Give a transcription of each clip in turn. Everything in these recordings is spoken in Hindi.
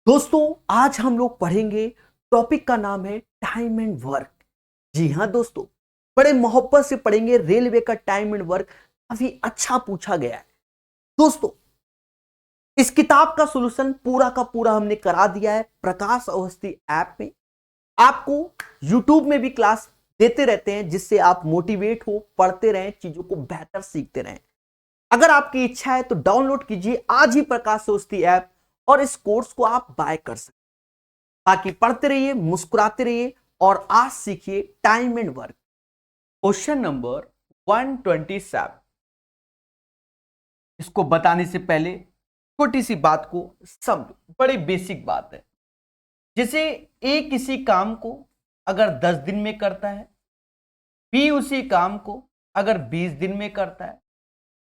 दोस्तों, आज हम लोग पढ़ेंगे। टॉपिक का नाम है टाइम एंड वर्क। जी हाँ दोस्तों, बड़े मोहब्बत से पढ़ेंगे। रेलवे का टाइम एंड वर्क काफी अच्छा पूछा गया है। दोस्तों, इस किताब का सॉल्यूशन पूरा का पूरा हमने करा दिया है प्रकाश अवस्थी ऐप में। आपको यूट्यूब में भी क्लास देते रहते हैं, जिससे आप मोटिवेट हो, पढ़ते रहें, चीजों को बेहतर सीखते रहें। अगर आपकी इच्छा है तो डाउनलोड कीजिए आज ही प्रकाश अवस्थी ऐप और इस कोर्स को आप बाय कर सकते हैं। बाकी पढ़ते रहिए, मुस्कुराते रहिए और आज सीखिए time and work. Question number 127। इसको बताने से पहले छोटी सी बात को समझो, बड़ी बेसिक बात है। जैसे ए किसी काम को अगर 10 दिन में करता है, बी उसी काम को अगर 20 दिन में करता है,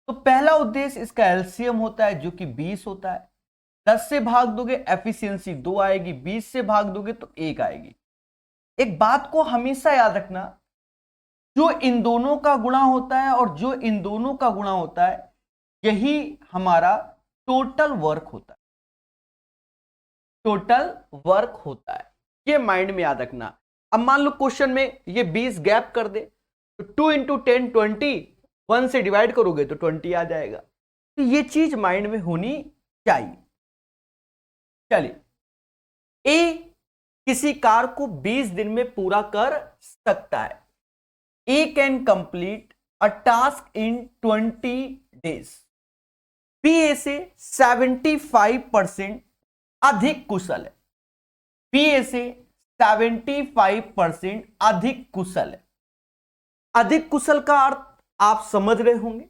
तो पहला उद्देश्य इसका एलसीएम होता है जो कि 20 होता है। 10 से भाग दोगे एफिशिएंसी 2 आएगी, 20 से भाग दोगे तो 1 आएगी। एक बात को हमेशा याद रखना, जो इन दोनों का गुणा होता है और जो इन दोनों का गुणा होता है, यही हमारा टोटल वर्क होता है। टोटल वर्क होता है, ये माइंड में याद रखना। अब मान लो क्वेश्चन में ये 20 गैप कर दे, तो 2 इंटू 10 20, 1 से डिवाइड करोगे तो 20 आ जाएगा। तो ये चीज माइंड में होनी चाहिए। चलिए, ए किसी कार को 20 दिन में पूरा कर सकता है। A can complete a task in 20 days. B A से 75% अधिक कुशल है। बी ए से 75% अधिक कुशल है। अधिक कुशल का अर्थ आप समझ रहे होंगे।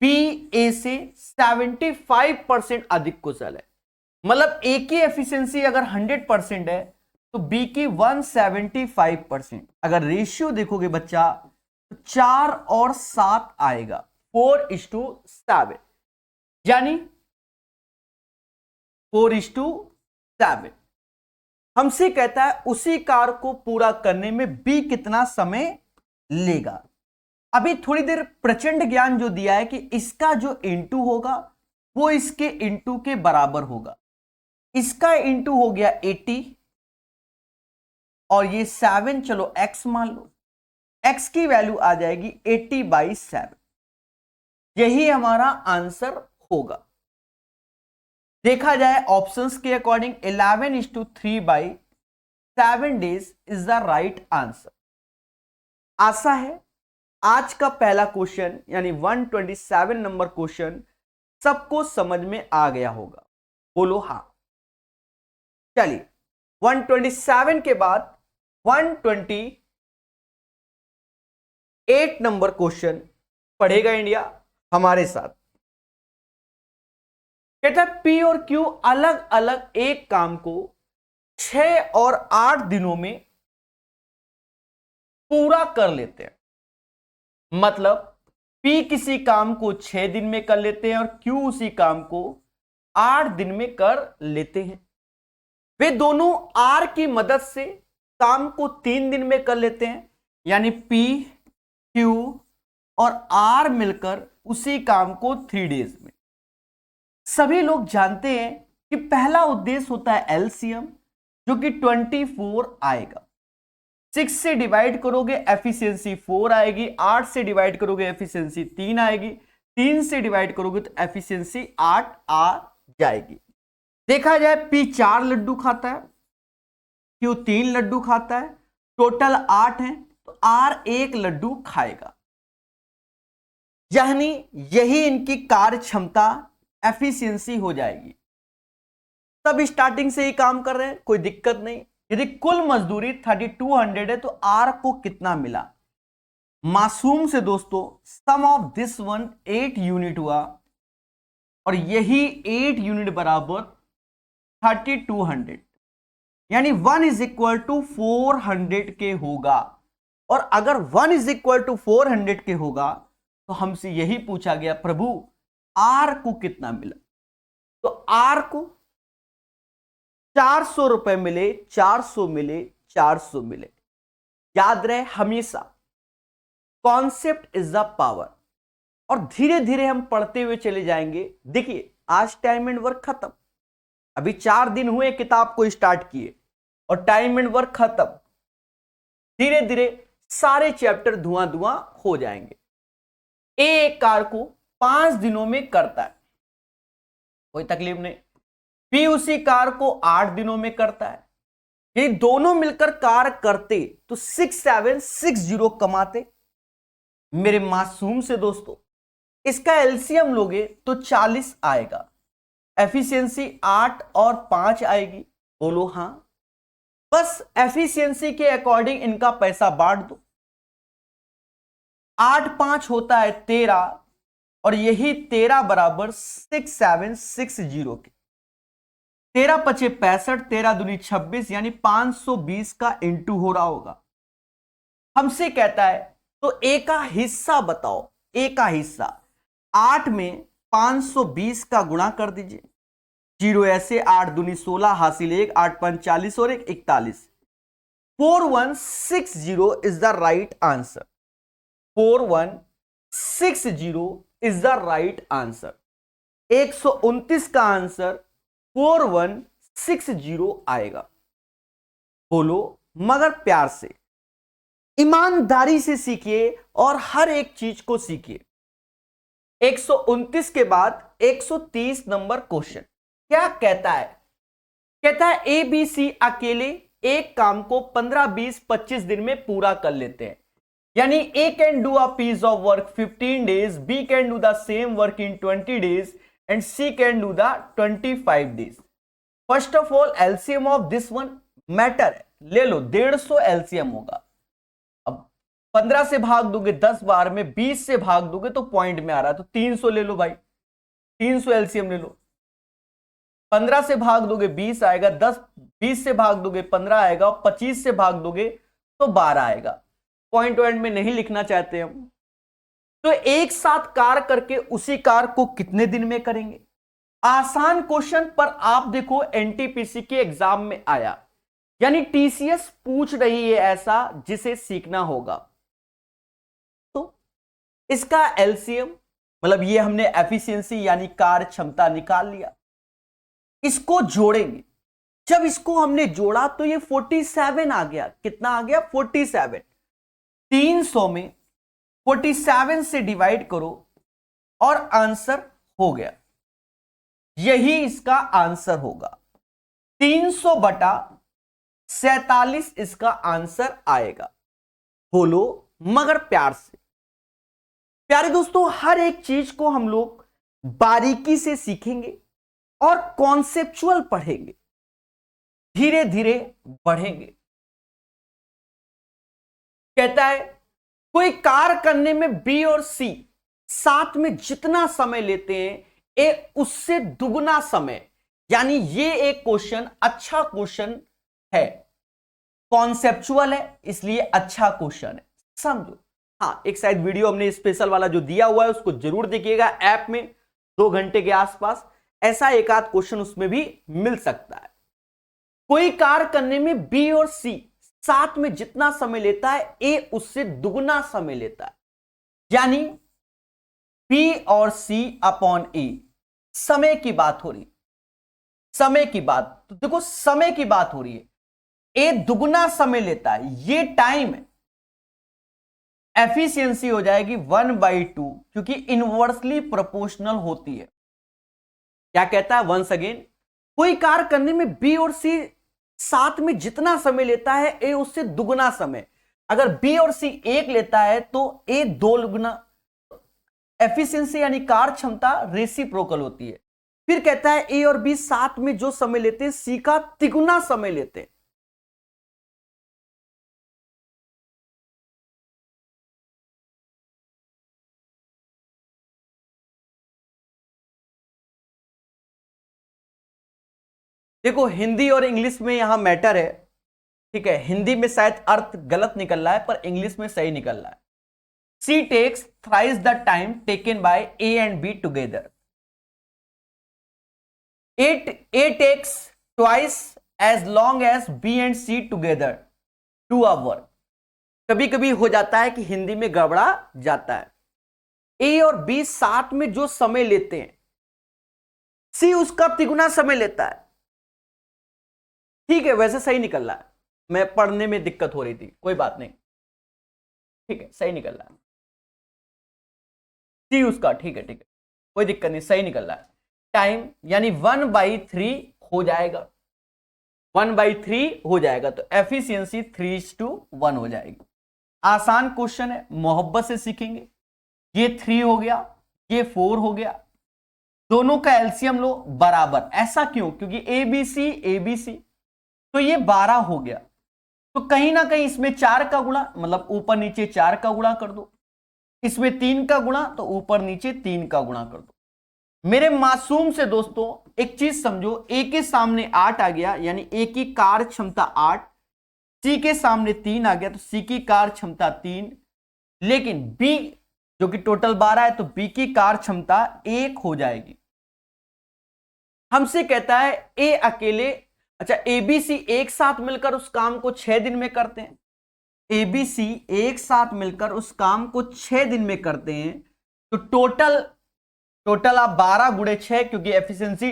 बी ए से 75% अधिक कुशल है, मतलब ए की एफिशिएंसी अगर 100% है तो बी की 175%। अगर रेशियो देखोगे बच्चा तो 4 और 7 आएगा, 4:7, यानी 4:7। हमसे कहता है उसी कार्य को पूरा करने में बी कितना समय लेगा। अभी थोड़ी देर प्रचंड ज्ञान जो दिया है कि इसका जो इंटू होगा वो इसके इंटू के बराबर होगा। इसका इंटू हो गया 80 और ये 7, चलो x मान लो। x की वैल्यू आ जाएगी 80/7। यही हमारा आंसर होगा। देखा जाए ऑप्शंस के according 11:3/7 days is the right answer. आशा है आज का पहला क्वेश्चन यानी 127 नंबर क्वेश्चन सबको समझ में आ गया होगा। बोलो हाँ। चलिए, 127 के बाद 128 नंबर क्वेश्चन पढ़ेगा इंडिया हमारे साथ। कहता है पी और क्यू अलग अलग एक काम को 6 और 8 दिनों में पूरा कर लेते हैं। मतलब पी किसी काम को 6 दिन में कर लेते हैं और क्यू उसी काम को 8 दिन में कर लेते हैं। वे दोनों आर की मदद से काम को 3 दिन में कर लेते हैं, यानी पी क्यू और आर मिलकर उसी काम को 3 डेज में। सभी लोग जानते हैं कि पहला उद्देश्य होता है एलसीएम, जो कि 24 आएगा। 6 से डिवाइड करोगे एफिशिएंसी 4 आएगी, 8 से डिवाइड करोगे एफिशिएंसी 3 आएगी, 3 से डिवाइड करोगे तो एफिशिएंसी 8 आ जाएगी। देखा जाए पी 4 लड्डू खाता है, क्यू 3 लड्डू खाता है, टोटल 8 है, तो आर 1 लड्डू खाएगा। यानी यही इनकी कार्य क्षमता एफिशिएंसी हो जाएगी। तब स्टार्टिंग से ही काम कर रहे हैं, कोई दिक्कत नहीं। यदि कुल मजदूरी 3200 है तो आर को कितना मिला? मासूम से दोस्तों, सम ऑफ दिस वन 8 यूनिट हुआ और यही 8 यूनिट बराबर 3200, यानी 1 इज इक्वल टू 400 के होगा। और अगर 1 इज इक्वल टू 400 के होगा तो हमसे यही पूछा गया, प्रभु आर को कितना मिला? तो आर को 400 रुपए मिले, 400 मिले, 400 मिले। याद रहे हमेशा, कॉन्सेप्ट इज द पावर। और धीरे धीरे हम पढ़ते हुए चले जाएंगे। देखिए आज टाइम एंड वर्क खत्म, अभी 4 दिन हुए किताब को स्टार्ट किए और टाइम एंड वर्क खत्म। धीरे धीरे सारे चैप्टर धुआं धुआं हो जाएंगे। एक कार को 5 दिनों में करता है, कोई तकलीफ नहीं। बी उसी कार को 8 दिनों में करता है। ये दोनों मिलकर कार करते तो 6760 कमाते। मेरे मासूम से दोस्तों, इसका एलसीएम लोगे तो 40 आएगा। एफिशिएंसी 8 और 5 आएगी। बोलो हां। बस एफिशिएंसी के अकॉर्डिंग इनका पैसा बांट दो। 8 5 होता है 13 और यही 13 बराबर 6760 के। 13 पचे 65, 13 दूनी 26, यानी 520 का इंटू हो रहा होगा। हमसे कहता है तो ए का हिस्सा बताओ। ए का हिस्सा 8 में 520 का गुणा कर दीजिए। 0 ऐसे, 8 दूनी 16, हासिल 1, 8 5 40 और 1 41। 4160 is the right answer. 4160 is the right answer. 129 का आंसर 4160 आएगा। बोलो मगर प्यार से, ईमानदारी से सीखिए और हर एक चीज को सीखिए। 129 के बाद 130 नंबर क्वेश्चन क्या कहता है? कहता है ए बी सी अकेले एक काम को 15 20 25 दिन में पूरा कर लेते हैं। यानी A can do a piece of work 15 days, B can do the same work in 20 days and C can do the 25 days. First of all LCM of this one matter है, ले लो 150 एलसीएम होगा। अब 15 से भाग दोगे 10 बार में, 20 से भाग दोगे तो पॉइंट में आ रहा है, तो 300 ले लो भाई, 300 एलसीएम ले लो। 15 से भाग दोगे 20 आएगा, 20 से भाग दोगे 15 आएगा, और 25 से भाग दोगे तो 12 आएगा। पॉइंट पॉइंट में नहीं लिखना चाहते हम, तो एक साथ कार करके उसी कार को कितने दिन में करेंगे? आसान क्वेश्चन पर आप देखो एनटीपीसी के एग्जाम में आया, यानी टीसीएस पूछ रही है ऐसा जिसे सीखना होगा। तो इसका एलसीएम मतलब ये हमने एफिशिएंसी यानी कार्य क्षमता निकाल लिया। इसको जोड़ेंगे, जब इसको हमने जोड़ा तो ये 47 आ गया। कितना आ गया? 47। 300 में 47 से डिवाइड करो और आंसर हो गया। यही इसका आंसर होगा। 300 बटा 47 इसका आंसर आएगा। बोलो मगर प्यार से। प्यारे दोस्तों, हर एक चीज को हम लोग बारीकी से सीखेंगे और कॉन्सेप्चुअल पढ़ेंगे, धीरे धीरे बढ़ेंगे। कहता है कोई कार्य करने में बी और सी साथ में जितना समय लेते हैं ए उससे दुगना समय, यानी ये एक क्वेश्चन अच्छा क्वेश्चन है, कॉन्सेप्चुअल है, इसलिए अच्छा क्वेश्चन है। समझो। हाँ, एक साइड वीडियो हमने स्पेशल वाला जो दिया हुआ है उसको जरूर देखिएगा ऐप में, 2 घंटे के आसपास ऐसा एक आध क्वेश्चन उसमें भी मिल सकता है। कोई कार्य करने में बी और सी साथ में जितना समय लेता है ए उससे दुगना समय लेता है, यानी बी और सी अपॉन ए। समय की बात हो रही, समय की बात, तो देखो समय की बात हो रही है, ए दुगना समय लेता है, ये टाइम है। एफिशिएंसी हो जाएगी 1/2 क्योंकि इनवर्सली प्रोपोर्शनल होती है। क्या कहता है? वंस अगेन, कोई कार्य करने में बी और सी साथ में जितना समय लेता है ए उससे दुगना समय। अगर बी और सी 1 लेता है तो ए 2 गुना। एफिशिएंसी यानी कार्य क्षमता रेसिप्रोकल होती है। फिर कहता है ए और बी साथ में जो समय लेते हैं सी का तिगुना समय लेते हैं। देखो हिंदी और इंग्लिश में यहां मैटर है, ठीक है। हिंदी में शायद अर्थ गलत निकल रहा है पर इंग्लिश में सही निकल रहा है। C takes thrice the time taken by A and B together. A takes twice as long as B and C together to a work. कभी कभी हो जाता है कि हिंदी में गड़बड़ा जाता है। ए और बी साथ में जो समय लेते हैं सी उसका तिगुना समय लेता है। ठीक है, वैसे सही निकल रहा है, मैं पढ़ने में दिक्कत हो रही थी, कोई बात नहीं, ठीक है सही निकल रहा है। सी उसका, ठीक है ठीक है, कोई दिक्कत नहीं, सही निकल रहा है। टाइम यानी 1/3 हो जाएगा, 1/3 हो जाएगा, तो एफिशिएंसी 3:1 हो जाएगी। आसान क्वेश्चन है, मोहब्बत से सीखेंगे। ये 3 हो गया, ये 4 हो गया, दोनों का एलसीएम लो बराबर। ऐसा क्यों? क्योंकि एबीसी एबीसी, तो ये 12 हो गया, तो कहीं ना कहीं इसमें 4 का गुणा, मतलब ऊपर नीचे 4 का गुणा कर दो, इसमें 3 का गुणा, तो ऊपर नीचे 3 का गुणा कर दो। मेरे मासूम से दोस्तों एक चीज समझो, ए के सामने 8 आ गया, यानी ए की कार्य क्षमता 8, सी के सामने 3 आ गया, तो सी की कार्य क्षमता 3, लेकिन बी जो कि टोटल 12 है, तो बी की कार्य क्षमता 1 हो जाएगी। हमसे कहता है ए अकेले, अच्छा एबीसी एक साथ मिलकर उस काम को 6 दिन में करते हैं, एबीसी एक साथ मिलकर उस काम को 6 दिन में करते हैं, तो टोटल आप 12 गुणे 6, क्योंकि एफिशिएंसी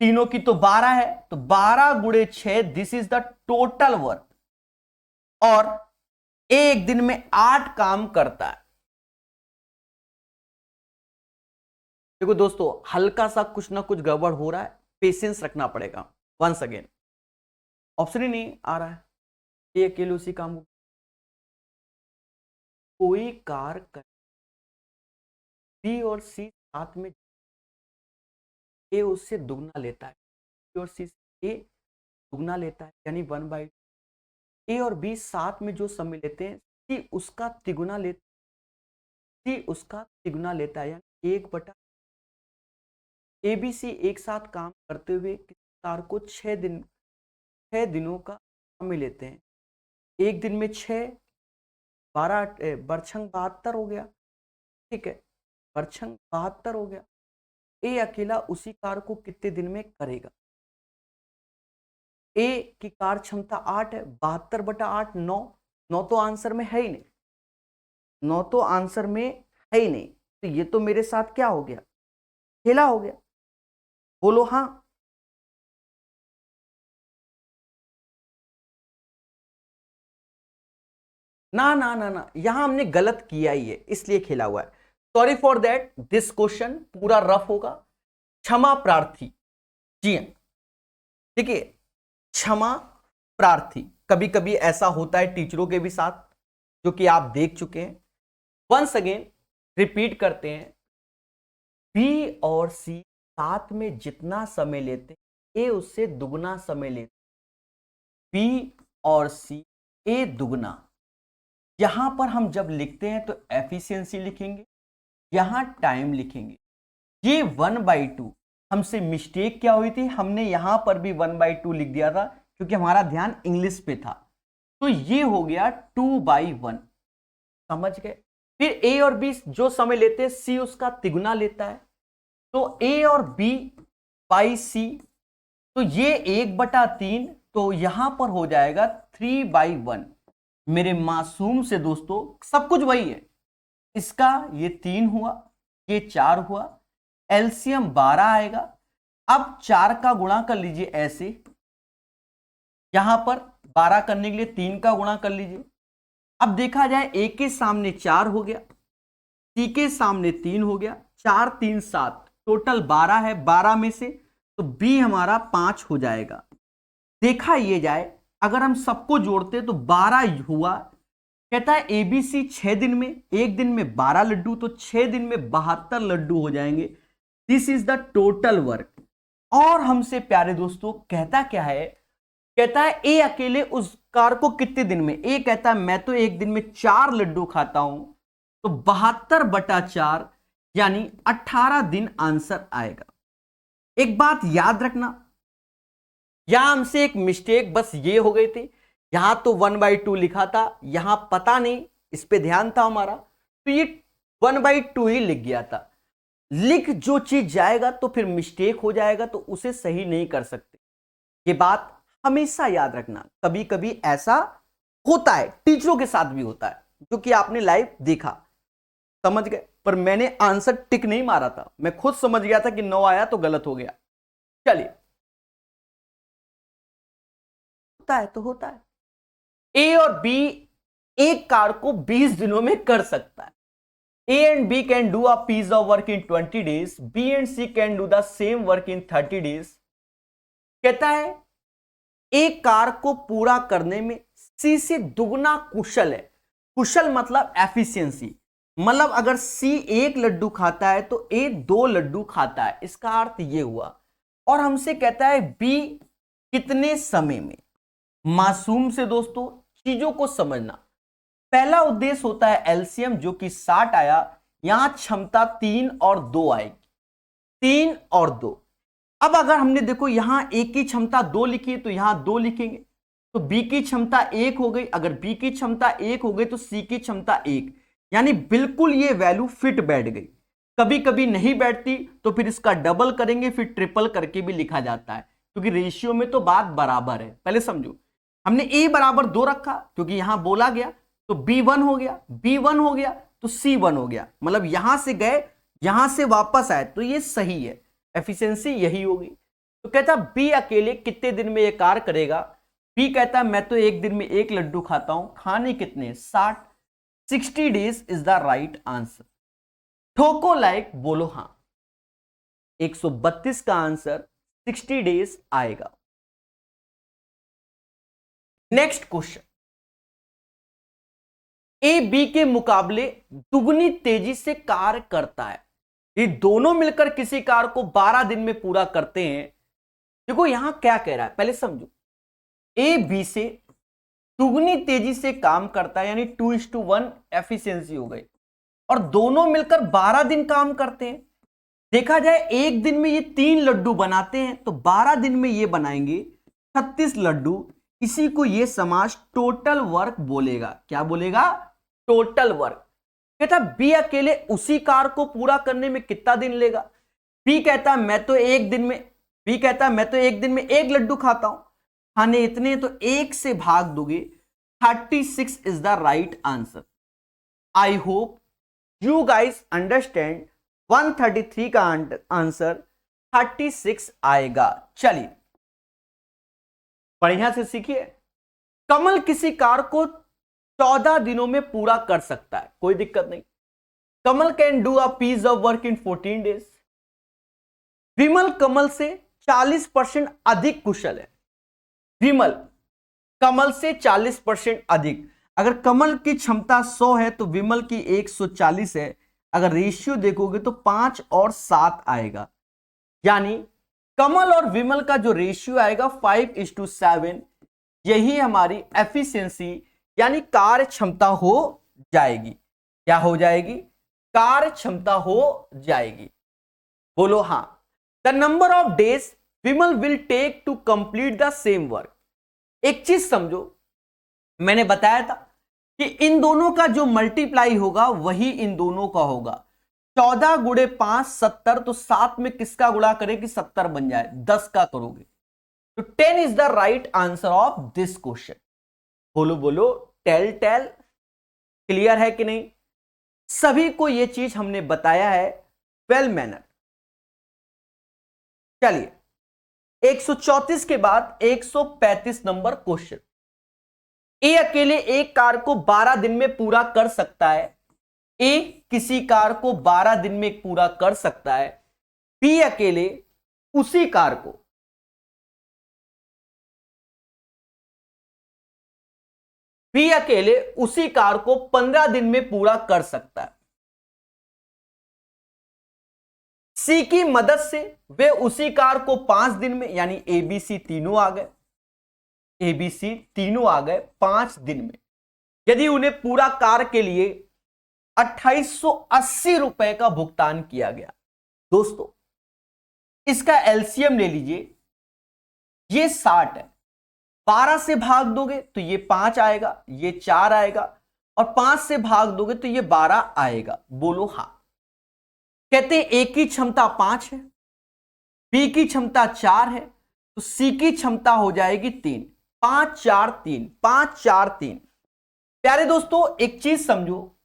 तीनों की तो 12 है, तो 12 गुणे 6, this is the total work. और एक दिन में 8 काम करता है। देखो दोस्तों, हल्का सा कुछ ना कुछ गड़बड़ हो रहा है, पेशेंस रखना पड़ेगा। वंस अगेन ऑप्शन ही नहीं आ रहा है, ये अकेले उसी काम को कोई कार कर, बी और सी साथ में, ए उससे दुगना लेता है, बी और सी ए दुगना लेता है, यानी 1/2। ए और बी साथ में जो समय लेते हैं, सी उसका तिगुना लेता है, यानी 1/। ए बी सी एक साथ काम करते हुए कार को 6 दिनों का समय लेते हैं। एक दिन में 6, 12 बरछंग 72 हो गया, ठीक है, बरछंग 72 हो गया। ए अकेला उसी कार को कितने दिन में करेगा? ए की कार क्षमता 8 है, 72/8 9, 9 तो आंसर में है ही नहीं, 9 तो आंसर में है ही नहीं, तो ये तो मेरे साथ क्या हो गया, खेला हो गया। बोलो हाँ। ना ना ना ना, यहां हमने गलत किया ही है, इसलिए खेला हुआ है। Sorry for that, this question पूरा रफ होगा, क्षमा प्रार्थी। जी हाँ, देखिए क्षमा प्रार्थी, कभी कभी ऐसा होता है टीचरों के भी साथ, जो कि आप देख चुके हैं। वंस अगेन रिपीट करते हैं, बी और सी साथ में जितना समय लेते हैं, ए उससे दुगना समय लेते, बी और सी ए दुगना। यहां पर हम जब लिखते हैं तो एफिशिएंसी लिखेंगे, यहां टाइम लिखेंगे। ये 1/2, हमसे मिस्टेक क्या हुई थी, हमने यहां पर भी 1/2 लिख दिया था, क्योंकि हमारा ध्यान इंग्लिश पे था, तो ये हो गया 2/1। समझ गए? फिर ए और बी जो समय लेते हैं, सी उसका तिगुना लेता है, तो ए और बी बाई सी, तो ये 1/3, तो यहां पर हो जाएगा 3/1। मेरे मासूम से दोस्तों सब कुछ वही है, इसका ये 3 हुआ, ये 4 हुआ, एलसीएम 12 आएगा। अब 4 का गुणा कर लीजिए ऐसे, यहां पर 12 करने के लिए 3 का गुणा कर लीजिए। अब देखा जाए, ए के सामने 4 हो गया, सी के सामने 3 हो गया, 4 3 7, टोटल 12 है, 12 में से तो बी हमारा 5 हो जाएगा। देखा ये जाए, अगर हम सबको जोड़ते तो 12 हुआ। कहता है एबीसी 6 दिन में, एक दिन में 12 लड्डू, तो 6 दिन में 72 लड्डू हो जाएंगे। This is the total work. और हमसे प्यारे दोस्तों कहता क्या है, कहता है ए अकेले उस कार को कितने दिन में, ए कहता है मैं तो एक दिन में 4 लड्डू खाता हूं, तो 72/4 यानी 18 दिन आंसर आएगा। एक बात याद रखना, यहां हमसे एक मिस्टेक बस ये हो गई थी, यहां तो 1/2 लिखा था, यहां पता नहीं इस पे ध्यान था हमारा, तो ये 1/2 ही लिख गया था। लिख जो चीज जाएगा तो फिर मिस्टेक हो जाएगा, तो उसे सही नहीं कर सकते। ये बात हमेशा याद रखना, कभी कभी ऐसा होता है, टीचरों के साथ भी होता है, जो कि आपने लाइव देखा। समझ गए? पर मैंने आंसर टिक नहीं मारा था, मैं खुद समझ गया था कि 9 आया तो गलत हो गया। चलिए होता है? तो होता है। ए और बी एक कार को 20 दिनों में कर सकता है। A and B can do a piece of work in 20 days. B and C can do the same work in 30 days. कहता है एक कार को पूरा करने में C से दुगना कुशल है। कुशल मतलब एफिशिएंसी, मतलब अगर C एक लड्डू खाता है तो A 2 लड्डू खाता है, इसका अर्थ ये हुआ। और हमसे कहता है B कितने समय में। मासूम से दोस्तों चीजों को समझना। पहला उद्देश्य होता है एलसीएम, जो कि 60 आया, यहां क्षमता 3 और 2 आएगी, 3 और 2। अब अगर हमने देखो यहां ए की क्षमता 2 लिखी है तो यहां 2 लिखेंगे, तो बी की क्षमता 1 हो गई। अगर बी की क्षमता 1 हो गई तो सी की क्षमता 1, यानी बिल्कुल ये वैल्यू फिट बैठ गई। कभी कभी नहीं बैठती तो फिर इसका डबल करेंगे, फिर ट्रिपल करके भी लिखा जाता है, क्योंकि रेशियो में तो बात बराबर है। पहले समझो, हमने ए बराबर 2 रखा क्योंकि यहां बोला गया, तो B1 हो गया, B1 हो गया तो C1 हो गया, मतलब यहां से गए यहां से वापस आए, तो ये सही है, एफिशिएंसी यही होगी। तो कहता बी अकेले कितने दिन में ये कार करेगा। बी कहता मैं तो एक दिन में 1 लड्डू खाता हूं, खाने कितने 60, 60 days is the right answer. ठोको लाइक बोलो हां, 132 का आंसर 60 डेज आएगा। नेक्स्ट क्वेश्चन, ए बी के मुकाबले दुगनी तेजी से कार्य करता है। ये दोनों मिलकर किसी कार को 12 दिन में पूरा करते हैं। देखो यहां क्या कह रहा है, पहले समझो। ए बी से दुगनी तेजी से काम करता है, यानी 2:1 एफिशिएंसी हो गई, और दोनों मिलकर 12 दिन काम करते हैं। देखा जाए एक दिन में ये 3 लड्डू बनाते हैं, तो 12 दिन में ये बनाएंगे 36 लड्डू। इसी को ये समाज टोटल वर्क बोलेगा। क्या बोलेगा? Total work. कहता बी अकेले उसी कार को पूरा करने में कितना दिन लेगा। बी कहता मैं तो एक दिन में 1 लड्डू खाता हूं, खाने इतने, तो 1 से भाग दोगे, 36 is the right answer. I hope you guys understand. 133 का आंसर 36 आएगा। चलिए बढ़िया से सीखिए। कमल किसी कार को 14 दिनों में पूरा कर सकता है, कोई दिक्कत नहीं। Kamal can do a piece of work in 14 days. Vimal Kamal से 40% अधिक कुशल है। विमल कमल से 40% अधिक। अगर कमल की क्षमता 100 है तो विमल की 140 है। अगर रेशियो देखोगे तो 5 और 7 आएगा, यानी कमल और विमल का जो रेशियो आएगा 5:7, यही हमारी एफिशिएंसी यानी कार्य क्षमता हो जाएगी। क्या हो जाएगी? कार्य क्षमता हो जाएगी। बोलो हां। The number of days Vimal will take to complete the same work. एक चीज समझो, मैंने बताया था कि इन दोनों का जो मल्टीप्लाई होगा वही इन दोनों का होगा। 14 गुणे 5 70, तो 7 में किसका गुणा करें कि 70 बन जाए, 10 का करोगे तो 10 is the right answer of this question. बोलो बोलो, टेल। क्लियर है कि नहीं? सभी को यह चीज हमने बताया है वेल मैनर। चलिए 134 के बाद 135 नंबर क्वेश्चन। ए अकेले एक कार को 12 दिन में पूरा कर सकता है। ए किसी कार को 12 दिन में पूरा कर सकता है। बी अकेले उसी कार को बी अकेले उसी कार को 15 दिन में पूरा कर सकता है। सी की मदद से वे उसी कार को 5 दिन में, यानी एबीसी तीनों आ गए, एबीसी तीनों आ गए 5 दिन में। यदि उन्हें पूरा कार के लिए 2880 रुपए का भुगतान किया गया। दोस्तों इसका एलसीएम ले लीजिए, ये 60 है, 12 से भाग दोगे तो ये 5 आएगा, ये 4 आएगा, और 5 से भाग दोगे तो ये 12 आएगा। बोलो हां। कहते हैं ए की क्षमता 5 है, बी की क्षमता 4 है, तो सी की क्षमता हो जाएगी 3। 5 4 3, 5 4 3। प्यारे दोस्तों एक चीज समझो,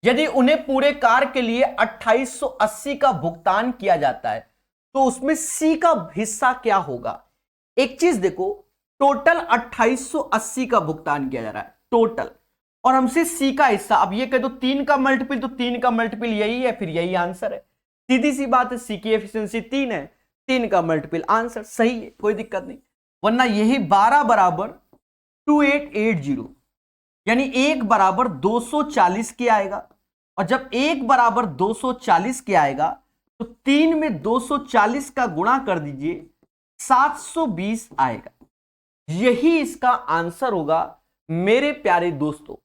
यदि उन्हें पूरे कार के लिए 2880 का भुगतान किया जाता है तो उसमें सी का हिस्सा क्या होगा। एक चीज देखो, टोटल 2880 का भुगतान किया जा रहा है टोटल, और हमसे सी का हिस्सा, अब ये कह दो 3 का मल्टीपल, तो 3 का मल्टीपल यही है, फिर यही आंसर है। सीधी सी बात है, सी की एफिशिएंसी 3 है, 3 का मल्टीपल आंसर सही है, कोई दिक्कत नहीं। वरना यही 12 बराबर 2880, यानी 1 बराबर 240 के आएगा, और जब 1 बराबर 240 के आएगा तो 3 में 240 का गुणा कर दीजिए, 720 आएगा। यही इसका आंसर होगा मेरे प्यारे दोस्तों।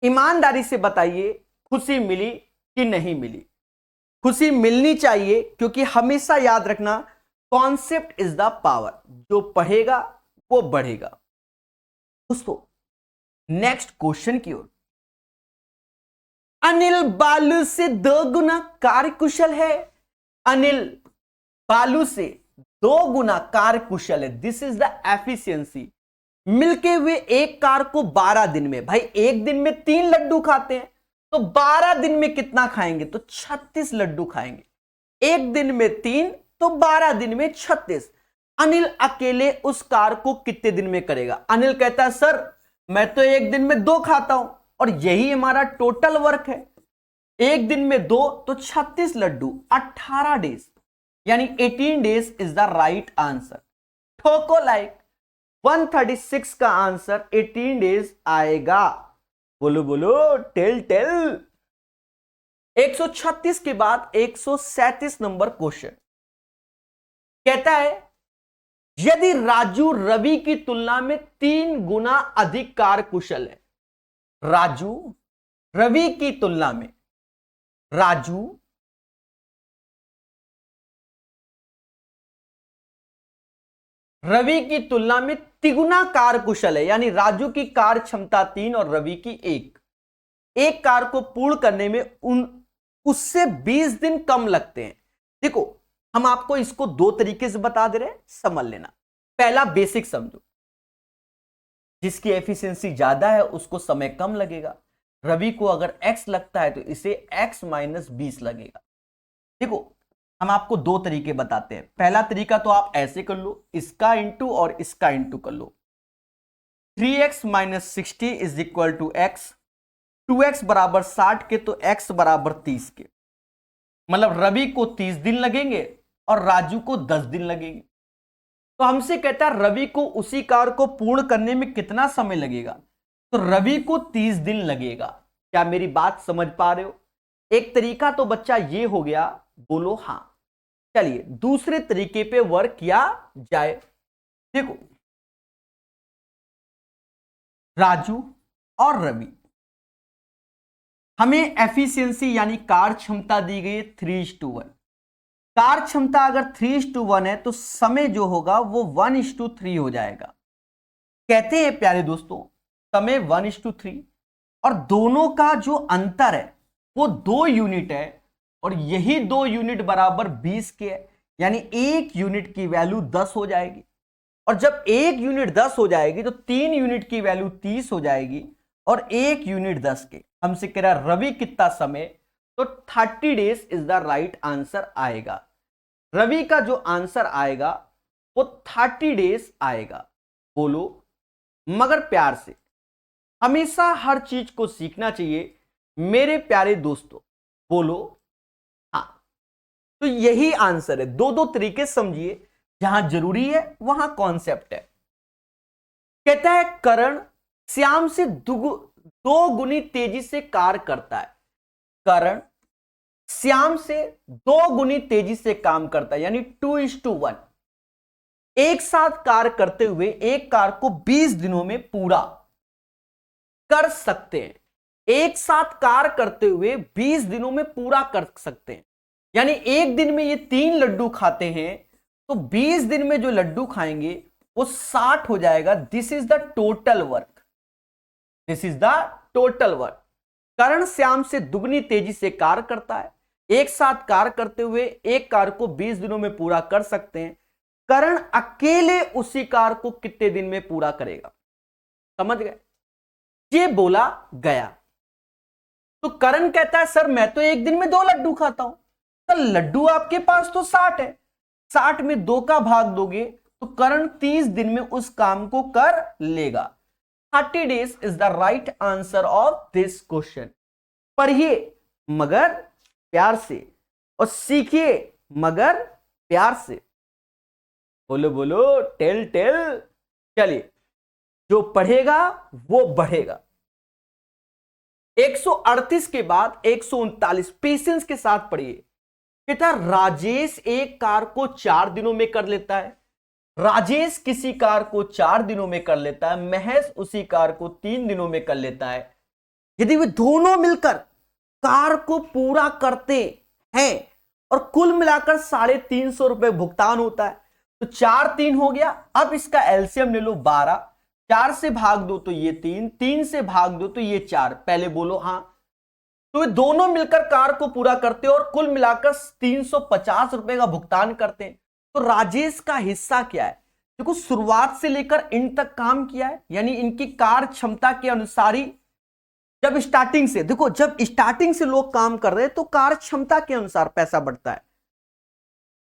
ईमानदारी से बताइए, खुशी मिली कि नहीं मिली? खुशी मिलनी चाहिए, क्योंकि हमेशा याद रखना, कॉन्सेप्ट इज द पावर, जो पढ़ेगा वो बढ़ेगा। दोस्तों नेक्स्ट क्वेश्चन की ओर। अनिल बालू से 2 गुना कार्यकुशल है। अनिल बालू से 2 गुना कार्यकुशल है, दिस इज द एफिशिएंसी। मिलके हुए एक कार को 12 दिन में, भाई एक दिन में 3 लड्डू खाते हैं, तो 12 दिन में कितना खाएंगे? तो 36 लड्डू खाएंगे। एक दिन में 3 तो 12 दिन में 36। अनिल अकेले उस कार को कितने दिन में करेगा? अनिल कहता है सर मैं तो एक दिन में 2 खाता हूं, और यही हमारा टोटल वर्क है। एक दिन में 2 तो 36 लड्डू, 18 डेज, यानी 18 days is the right answer. ठोको लाइक, 136 का आंसर 18 डेज आएगा। बोलो बोलो, टेल टेल। 136 के बाद 137 नंबर क्वेश्चन कहता है, यदि राजू रवि की तुलना में 3 गुना अधिक कार्यकुशल है। राजू रवि की तुलना में, राजू रवि की तुलना में तिगुना कार्यकुशल है, यानी राजू की कार्य क्षमता 3 और रवि की 1। एक कार को पूर्ण करने में उससे 20 दिन कम लगते हैं। देखो हम आपको इसको 2 तरीके से बता दे रहे हैं, समझ लेना। पहला बेसिक समझो, जिसकी एफिशिएंसी ज्यादा है उसको समय कम लगेगा। रवि को अगर x लगता है तो इसे x - 20 लगेगा। देखो हम आपको 2 तरीके बताते हैं। पहला तरीका तो आप ऐसे कर लो, इसका इंटू और इसका इंटू कर लो। 3x - 60 is equal to x, 2x बराबर 60 के तो x बराबर 30 के, मतलब रवि को 30 दिन लगेंगे और राजू को 10 दिन लगेंगे। तो हमसे कहता है रवि को उसी कार्य को पूर्ण करने में कितना समय लगेगा? तो रवि को 30 दिन लगेगा। क्या मेरी बात समझ पा रहे हो? एक तरीका तो बच्चा ये हो गया, बोलो हां। चलिए दूसरे तरीके पे वर्क किया जाए। देखो राजू और रवि, हमें एफिशिएंसी यानी कार्य क्षमता दी गई है 3:1। कार्य क्षमता अगर 3:1 है तो समय जो होगा वो 1:3 हो जाएगा। कहते हैं प्यारे दोस्तों समय 1:3, और दोनों का जो अंतर है वो 2 यूनिट है, और यही 2 यूनिट बराबर 20 के है, यानी 1 यूनिट की वैल्यू 10 हो जाएगी। और जब 1 यूनिट 10 हो जाएगी तो 3 यूनिट की वैल्यू 30 हो जाएगी, और 1 यूनिट 10 के। हमसे कह रहा रवि कितना समय? तो 30 days is the right answer आएगा। रवि का जो आंसर आएगा वो 30 डेज आएगा। बोलो, मगर प्यार से, हमेशा हर चीज को सीखना चाहिए मेरे प्यारे दोस्तों। बोलो हाँ। तो यही आंसर है। 2 तरीके समझिए, जहां जरूरी है वहां कॉन्सेप्ट है। कहता है करण श्याम से 2 गुनी तेजी से कार्य करता है। करण श्याम से 2 गुनी तेजी से काम करता है, यानी 2:1। एक साथ कार्य करते हुए एक कार को 20 दिनों में पूरा कर सकते हैं। एक साथ कार्य करते हुए 20 दिनों में पूरा कर सकते हैं, यानी एक दिन में ये 3 लड्डू खाते हैं तो 20 दिन में जो लड्डू खाएंगे वो 60 हो जाएगा। This is the total work, this is the total work. Karan Shyam से दुगनी तेजी से कार्य करता है। एक साथ कार्य करते हुए एक कार को 20 दिनों में पूरा कर सकते हैं। करण अकेले उसी कार को कितने दिन में पूरा करेगा? समझ गए? ये बोला गया। तो करण कहता है सर मैं तो एक दिन में 2 लड्डू खाता हूं। तो लड्डू आपके पास तो 60 है, 60 में 2 का भाग दोगे तो करण 30 दिन में उस काम को कर लेगा। 30 days is the right answer of this question. पढ़िए मगर प्यार से और सीखिए मगर प्यार से। बोलो बोलो, टेल टेल। चलिए, जो पढ़ेगा वो बढ़ेगा। 138 के बाद 139, पेशेंस के साथ पढ़िए। कहता राजेश एक कार को 4 दिनों में कर लेता है। राजेश किसी कार को 4 दिनों में कर लेता है, महेश उसी कार को 3 दिनों में कर लेता है। यदि वे दोनों मिलकर कार को पूरा करते हैं और कुल मिलाकर 350 रुपए भुगतान होता है, तो 4 3 हो गया। अब इसका एलसीएम ले लो 12, 4 से भाग दो तो ये 3, 3 से भाग दो तो ये 4। पहले बोलो हाँ। तो वे दोनों मिलकर कार को पूरा करते और कुल मिलाकर 350 रुपए का भुगतान करते हैं। तो राजेश का हिस्सा क्या है? देखो, शुरुआत से लेकर इन तक काम किया है, यानी इनकी कार क्षमता के अनुसार ही। जब स्टार्टिंग से देखो, जब स्टार्टिंग से लोग काम कर रहे हैं तो कार क्षमता के अनुसार पैसा बढ़ता है।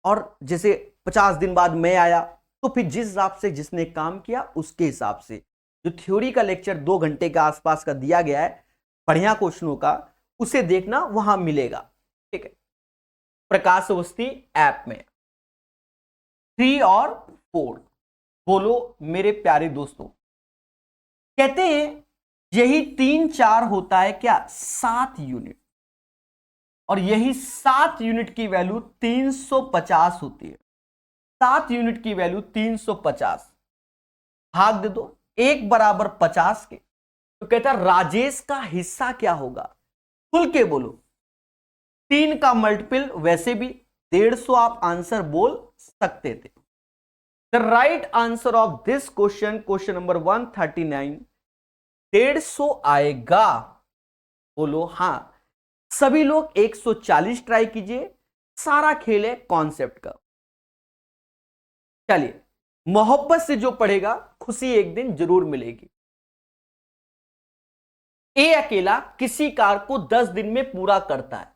और जैसे 50 दिन बाद मैं आया तो फिर जिस हिसाब से जिसने काम किया उसके हिसाब से। जो थ्योरी का लेक्चर 2 घंटे के आसपास का दिया गया है बढ़िया क्वेश्चनों का, उसे देखना, वहां मिलेगा। ठीक है, प्रकाश अवस्थी ऐप में 3 और 4। बोलो मेरे प्यारे दोस्तों, कहते हैं यही 3 4 होता है क्या? 7 यूनिट। और यही 7 यूनिट की वैल्यू 350 होती है। 7 यूनिट की वैल्यू 350, भाग दे दो 1 बराबर 50 के। तो कहता है राजेश का हिस्सा क्या होगा? खुल के बोलो। 3 का मल्टीपल वैसे भी 150 आप आंसर बोल सकते थे। The right answer of this question, question number 139, 150 आएगा। बोलो हाँ। सभी लोग 140 ट्राई कीजिए, सारा खेल है कॉन्सेप्ट का। चलिए, मोहब्बत से जो पढ़ेगा खुशी एक दिन जरूर मिलेगी। ए अकेला किसी कार को 10 दिन में पूरा करता है।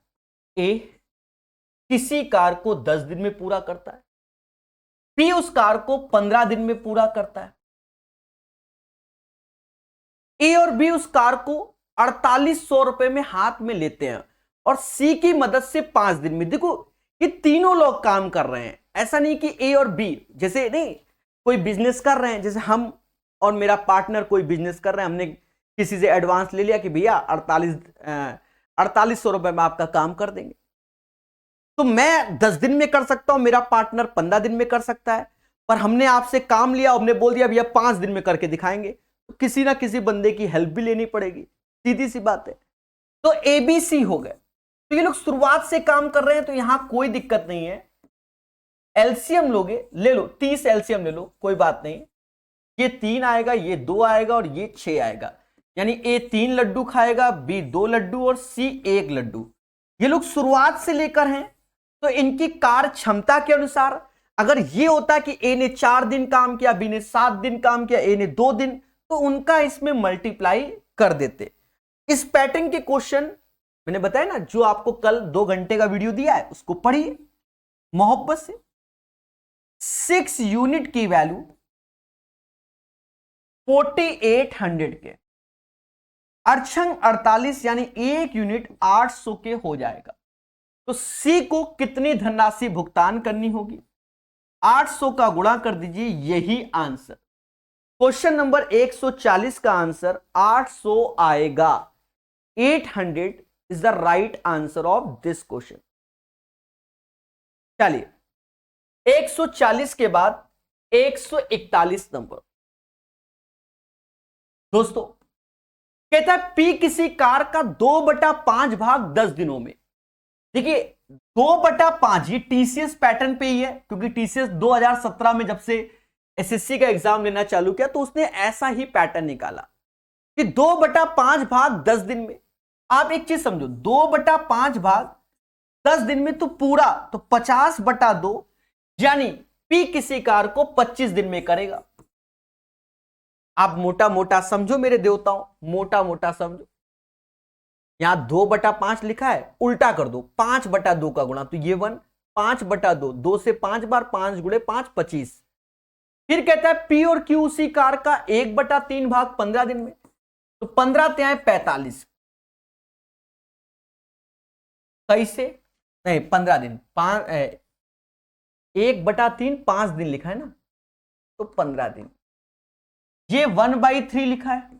ए किसी कार को 10 दिन में पूरा करता है। बी उस कार को 15 दिन में पूरा करता है। ए और बी उस कार को 4800 रुपए में हाथ में लेते हैं और सी की मदद से 5 दिन में। देखो, ये तीनों लोग काम कर रहे हैं। ऐसा नहीं कि ए और बी, जैसे नहीं कोई बिजनेस कर रहे हैं, जैसे हम और मेरा पार्टनर कोई बिजनेस कर रहे हैं, हमने किसी से एडवांस ले लिया कि भैया 4800 रुपए में आपका काम कर देंगे। तो मैं 10 दिन में कर सकता हूं, मेरा पार्टनर 15 दिन में कर सकता है, पर हमने आपसे काम लिया, हमने बोल दिया भैया 5 दिन में करके दिखाएंगे, तो किसी ना किसी बंदे की हेल्प भी लेनी पड़ेगी। सीधी सी बात है। तो एबीसी हो गए। तो ये लोग शुरुआत से काम कर रहे हैं, तो यहां कोई दिक्कत नहीं है। एलसीएम लोगे, ले लो 30 एलसीएम ले लो, कोई बात नहीं। ये 3 आएगा, ये 2 आएगा और ये 6 आएगा। यानी ए 3 लड्डू खाएगा, बी 2 लड्डू और सी 1 लड्डू। ये लोग शुरुआत से लेकर हैं, तो इनकी कार क्षमता के अनुसार, अगर ये होता कि ए ने 4 दिन काम किया, बी ने 7 दिन काम किया, ए ने 2 दिन, तो उनका इसमें मल्टीप्लाई कर देते। इस पैटर्न के क्वेश्चन मैंने बताया ना, जो आपको कल 2 घंटे का वीडियो दिया है उसको पढ़िए मोहब्बत से। 6 यूनिट की वैल्यू 4800 के, अर्छंग 48 यानी 1 यूनिट 800 के हो जाएगा। तो सी को कितनी धनराशि भुगतान करनी होगी? 800 का गुणा कर दीजिए, यही आंसर। क्वेश्चन नंबर 140 का आंसर 800 आएगा। 800 is the right answer of this question. चलिए, 140 के बाद 141 नंबर। दोस्तों, कहता है पी किसी कार का 2/5 भाग 10 दिनों में। देखिए, 2/5 ये टीसीएस पैटर्न पे ही है, क्योंकि टीसीएस 2017 में जब से एसएससी का एग्जाम लेना चालू किया तो उसने ऐसा ही पैटर्न निकाला कि 2/5 भाग 10 दिन में। आप एक चीज समझो, 2/5 भाग 10 दिन में तो पूरा, तो 50/2, यानी पी किसी कार को 25 दिन में करेगा। आप मोटा मोटा समझो मेरे देवताओं, मोटा मोटा समझो। यहां 2/5 लिखा है, उल्टा कर दो, 5/2 का गुणा, तो ये 1 5/2, 2 से 5 बार, 5 गुणे 5 25, फिर कहता है पी और क्यू उसी कार का 1/3 भाग 15 दिन में, तो 15 त्याए 45, कैसे, नहीं 15 दिन, 1/3 5 दिन लिखा है ना, तो 15 दिन, ये 1/3 लिखा है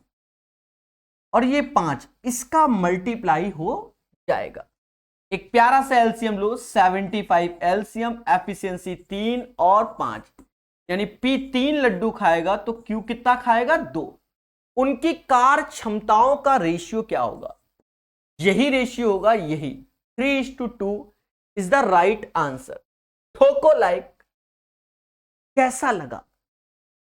और ये 5, इसका मल्टीप्लाई हो जाएगा। एक प्यारा सा एलसीएम लो, 75 एलसीएम, एफिशिएंसी 3 और 5, यानी पी 3 लड्डू खाएगा तो क्यू कितना खाएगा, 2। उनकी कार क्षमताओं का रेशियो क्या होगा, यही रेशियो होगा, यही 3:2 इज द राइट आंसर। ठोको लाइक। कैसा लगा?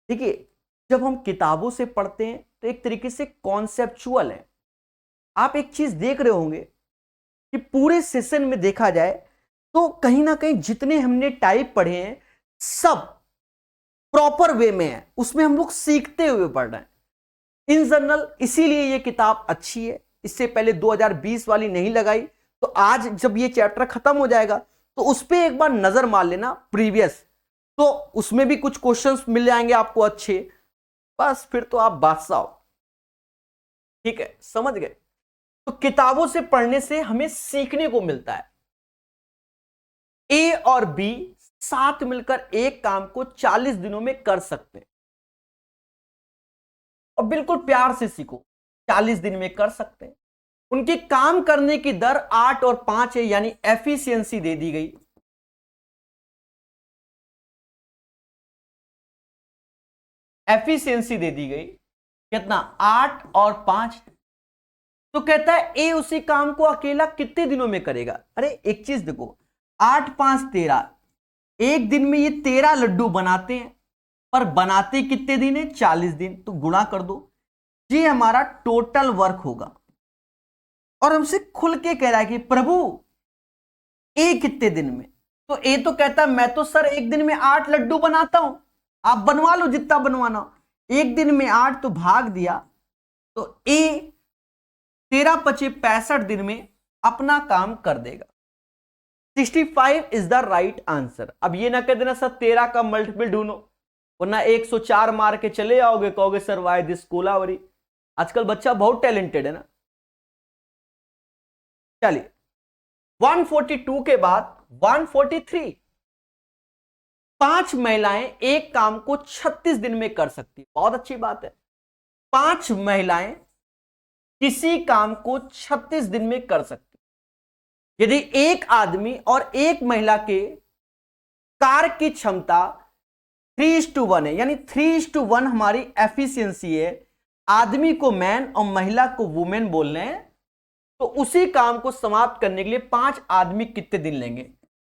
देखिए, जब हम किताबों से पढ़ते हैं तो एक तरीके से कॉन्सेप्चुअल है। आप एक चीज देख रहे होंगे कि पूरे सेशन में देखा जाए तो कहीं ना कहीं जितने हमने टाइप पढ़े हैं सब प्रॉपर वे में है, उसमें हम लोग सीखते हुए पढ़ रहे हैं इन जनरल। इसीलिए ये किताब अच्छी है। इससे पहले 2020 वाली नहीं लगाई, तो आज जब ये चैप्टर खत्म हो जाएगा तो उस पर एक बार नजर मार लेना प्रीवियस, तो उसमें भी कुछ क्वेश्चंस मिल जाएंगे आपको अच्छे, बस फिर तो आप बादशाह हो। ठीक है, समझ गए? तो किताबों से पढ़ने से हमें सीखने को मिलता है। ए और बी साथ मिलकर एक काम को 40 दिनों में कर सकते हैं, और बिल्कुल प्यार से सीखो, 40 दिन में कर सकते हैं। उनकी काम करने की दर 8 और 5 है, यानी एफिशिएंसी दे दी गई। एफिशिएंसी दे दी गई कितना, 8 और 5। तो कहता है ए उसी काम को अकेला कितने दिनों में करेगा। अरे एक चीज देखो, 8 5 13, एक दिन में ये 13 लड्डू बनाते हैं, पर बनाते कितने दिन है, 40 दिन। तो गुणा कर दो, ये हमारा टोटल वर्क होगा। और हमसे खुल के कह रहा है कि प्रभु ए कितने दिन में, तो ए तो कहता है मैं तो सर एक दिन में 8 लड्डू बनाता हूं, आप बनवा लो जितना बनवाना हो। एक दिन में 8 तो भाग दिया, तो ए 13 पचे 65 दिन में अपना काम कर देगा। 65 इज द राइट आंसर। अब ये ना कह देना सर 13 का मल्टीपल ढूंढो, वरना 104 मार के चले आओगे, कहोगे सर वाई दिस कोलावरी। आजकल बच्चा बहुत टैलेंटेड है ना। चलिए 142 के बाद 143, 5 महिलाएं एक काम को 36 दिन में कर सकती। बहुत अच्छी बात है, 5 महिलाएं किसी काम को 36 दिन में कर सकती। यदि एक आदमी और एक महिला के कार की क्षमता 3:1 है, यानी 3:1 हमारी एफिशिएंसी है, आदमी को मैन और महिला को वुमेन बोल रहे हैं, तो उसी काम को समाप्त करने के लिए 5 आदमी कितने दिन लेंगे,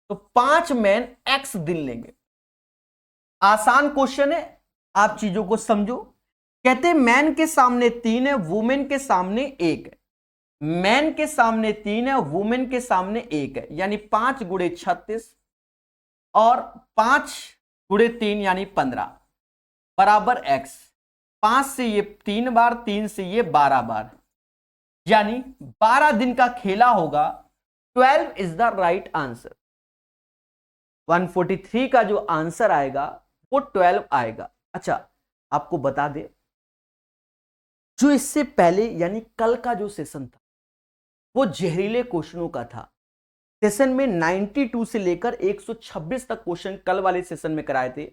तो 5 मैन x दिन लेंगे। आसान क्वेश्चन है, आप चीजों को समझो। कहते हैं मैन के सामने 3 है, वुमेन के सामने 1 है। मैन के सामने 3 है, वुमेन के सामने 1 है, यानी 5 गुणे 36 और 5 गुणे 3 यानी 15 बराबर x। 5 से ये 3 बार, 3 से ये 12 बार, यानी 12 दिन का खेला होगा। 12 इज द राइट आंसर। 143 का जो आंसर आएगा वो 12 आएगा। अच्छा, आपको बता दे, जो इससे पहले यानी कल का जो सेशन था वो जहरीले क्वेश्चनों का था। सेशन में 92 से लेकर 126 तक क्वेश्चन कल वाले सेशन में कराए थे,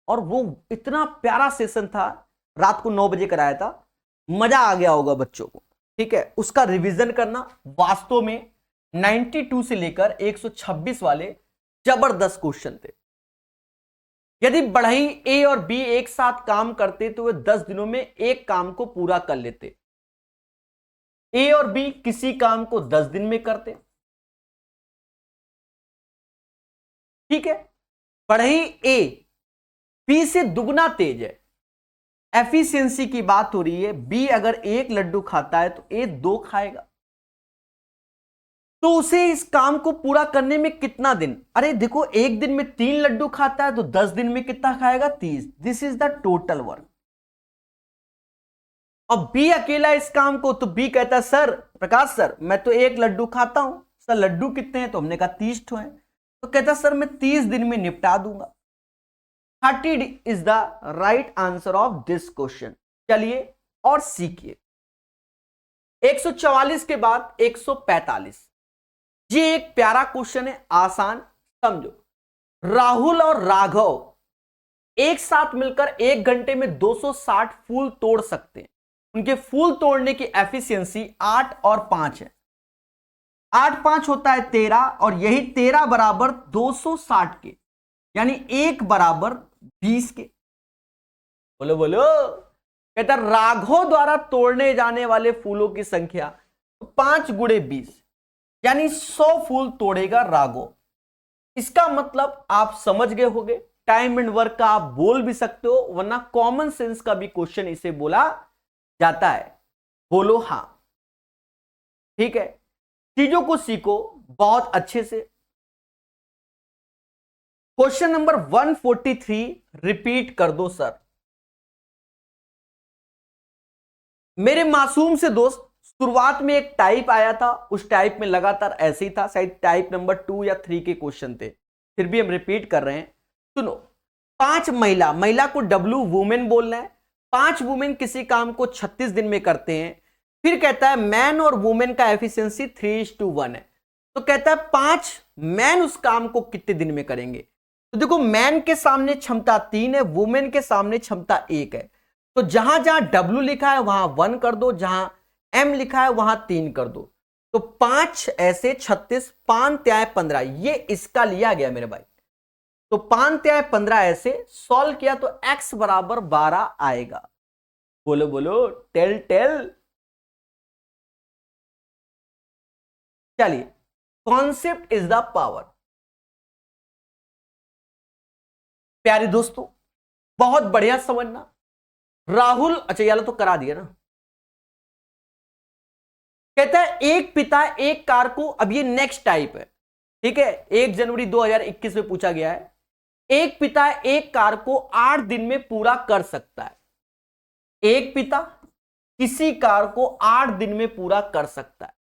और वो इतना प्यारा सेशन था, रात को 9 बजे कराया था, मजा आ गया होगा बच्चों को। ठीक है, उसका रिवीजन करना। वास्तव में 92 से लेकर 126 वाले जबरदस्त क्वेश्चन थे। यदि बढ़ई ए और बी एक साथ काम करते तो वे 10 दिनों में एक काम को पूरा कर लेते। ए और बी किसी काम को 10 दिन में करते। ठीक है, बढ़ई ए बी से दुगना तेज है, एफिशिएंसी की बात हो रही है। बी अगर 1 लड्डू खाता है तो ए 2 खाएगा, तो उसे इस काम को पूरा करने में कितना दिन। अरे देखो, एक दिन में 3 लड्डू खाता है तो 10 दिन में कितना खाएगा, 30। This is the total work. अब बी अकेला इस काम को, तो बी कहता है सर प्रकाश सर मैं तो 1 लड्डू खाता हूं। सर लड्डू कितने हैं, तो हमने कहा 30 ठो हैं। तो कहता सर मैं 30 दिन में निपटा दूंगा। 30 is the right answer of this question. चलिए और सीखिए। 144 के बाद 145, ये एक प्यारा क्वेश्चन है, आसान, समझो। राहुल और राघव एक साथ मिलकर 1 घंटे में 260 फूल तोड़ सकते हैं। उनके फूल तोड़ने की एफिशिएंसी 8 और 5 है। 8 5 होता है 13, और यही 13 बराबर 260 के, यानी 1 बराबर 20 के। बोलो बोलो। कहता राघव द्वारा तोड़ने जाने वाले फूलों की संख्या 5 गुणे 20, यानी 100 फूल तोड़ेगा राघव। इसका मतलब आप समझ गए होंगे। टाइम एंड वर्क का आप बोल भी सकते हो, वरना कॉमन सेंस का भी क्वेश्चन इसे बोला जाता है। बोलो हां। ठीक है, चीजों को सीखो बहुत अच्छे से। क्वेश्चन नंबर 143 रिपीट कर दो सर। मेरे मासूम से दोस्त, शुरुआत में एक टाइप आया था, उस टाइप में लगातार ऐसे ही था, शायद टाइप नंबर 2 या 3 के क्वेश्चन थे, फिर भी हम रिपीट कर रहे हैं। सुनो, 5 महिला, महिला को डब्लू वुमेन बोलना है। 5 वुमेन किसी काम को 36 दिन में करते हैं। फिर कहता है मैन और वुमेन का एफिशिएंसी 3:1 है। तो कहता है 5 मैन उस काम को कितने दिन में करेंगे। तो देखो, मैन के सामने क्षमता 3 है, वुमेन के सामने क्षमता 1 है। तो जहां जहां डब्ल्यू लिखा है वहां 1 कर दो, जहां एम लिखा है वहां 3 कर दो। तो 5 ऐसे 36, 5 त्याय 15, ये इसका लिया गया मेरे भाई। तो 5 त्याय 15 ऐसे सॉल्व किया तो x बराबर 12 आएगा। बोलो बोलो, टेल टेल। चलिए, कॉन्सेप्ट इज द पावर। प्यारे दोस्तों, बहुत बढ़िया समझना। राहुल, अच्छा यार तो करा दिया ना। कहता है एक पिता एक कार को, अब ये नेक्स्ट टाइप है, ठीक है, 1 जनवरी 2021 में पूछा गया है। एक पिता एक कार को 8 दिन में पूरा कर सकता है। एक पिता किसी कार को 8 दिन में पूरा कर सकता है,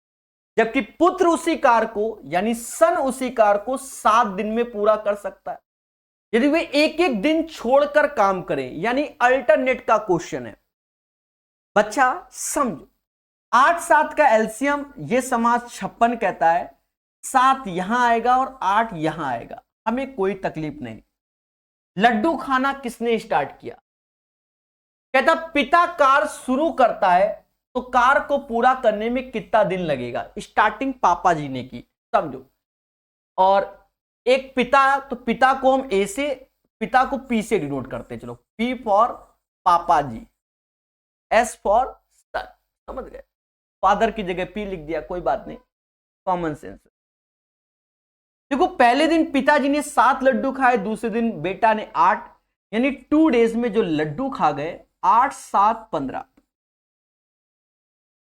जबकि पुत्र उसी कार को, यानी सन उसी कार को 7 दिन में पूरा कर सकता है। यदि वे एक एक दिन छोड़कर काम करें, यानी अल्टरनेट का क्वेश्चन है। बच्चा समझो, 8 7 का एलसीएम ये समास 56 कहता है। 7 यहां आएगा और 8 यहां आएगा, हमें कोई तकलीफ नहीं। लड्डू खाना किसने स्टार्ट किया? कहता पिता कार शुरू करता है तो कार को पूरा करने में कितना दिन लगेगा? स्टार्टिंग पापा जी ने की, समझो। और एक पिता, तो पिता को हम ए से, पिता को पी से डिनोट करते हैं। चलो, पी फॉर पापा जी, एस फॉर सर, समझ गए। फादर की जगह पी लिख दिया, कोई बात नहीं, कॉमन सेंस। देखो, पहले दिन पिताजी ने 7 लड्डू खाए, दूसरे दिन बेटा ने 8, यानी 2 डेज में जो लड्डू खा गए 8 7 15।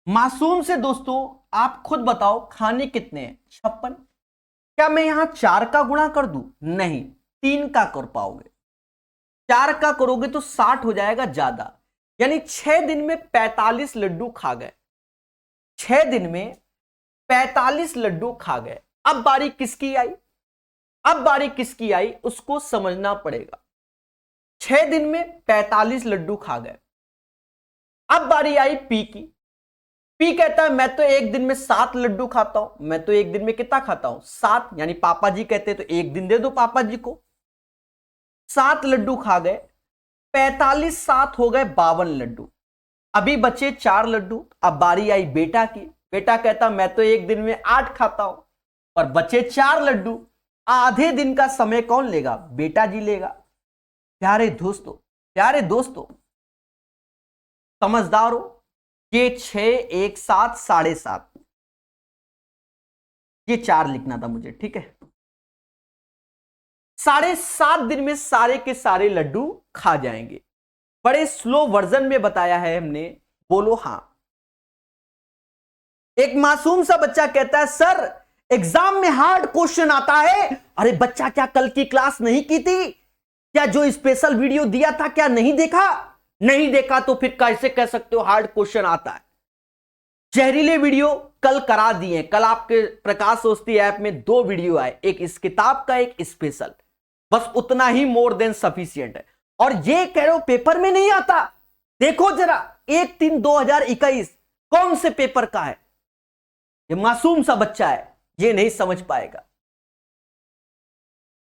मासूम से दोस्तों, आप खुद बताओ खाने कितने हैं? 56। क्या मैं यहां 4 का गुणा कर दूं? नहीं, 3 का कर पाओगे। 4 का करोगे तो 60 हो जाएगा ज्यादा, यानी 6 दिन में 45 लड्डू खा गए। 6 दिन में 45 लड्डू खा गए। अब बारी किसकी आई? अब बारी किसकी आई उसको समझना पड़ेगा। 6 दिन में 45 लड्डू खा गए। अब बारी आई पी की। पी कहता है मैं तो एक दिन में 7 लड्डू खाता हूं। मैं तो एक दिन में कितना खाता हूं? 7, यानी पापा जी कहते हैं तो एक दिन दे दो पापा जी को। 7 लड्डू खा गए, 45 7 हो गए 52 लड्डू। अभी बचे 4 लड्डू। अब बारी आई बेटा की। बेटा कहता मैं तो एक दिन में 8 खाता हूं, और बचे 4 लड्डू। आधे दिन का समय कौन लेगा? बेटा जी लेगा। प्यारे दोस्तों, प्यारे दोस्तों, समझदार हो। ये 6 1 7 7.5, ये 4 लिखना था मुझे, ठीक है। 7.5 दिन में सारे के सारे लड्डू खा जाएंगे। बड़े स्लो वर्जन में बताया है हमने, बोलो हां। एक मासूम सा बच्चा कहता है सर एग्जाम में हार्ड क्वेश्चन आता है। अरे बच्चा, क्या कल की क्लास नहीं की थी? क्या जो स्पेशल वीडियो दिया था क्या नहीं देखा? नहीं देखा तो फिर कैसे कह सकते हो हार्ड क्वेश्चन आता है? जहरीले वीडियो कल करा दिए। कल आपके प्रकाश दोस्ती ऐप में 2 वीडियो आए, एक इस किताब का, एक स्पेशल। बस उतना ही मोर देन सफिशियंट है। और ये कह रहे हो पेपर में नहीं आता, देखो जरा 1/3/2021 कौन से पेपर का है। ये मासूम सा बच्चा है, ये नहीं समझ पाएगा।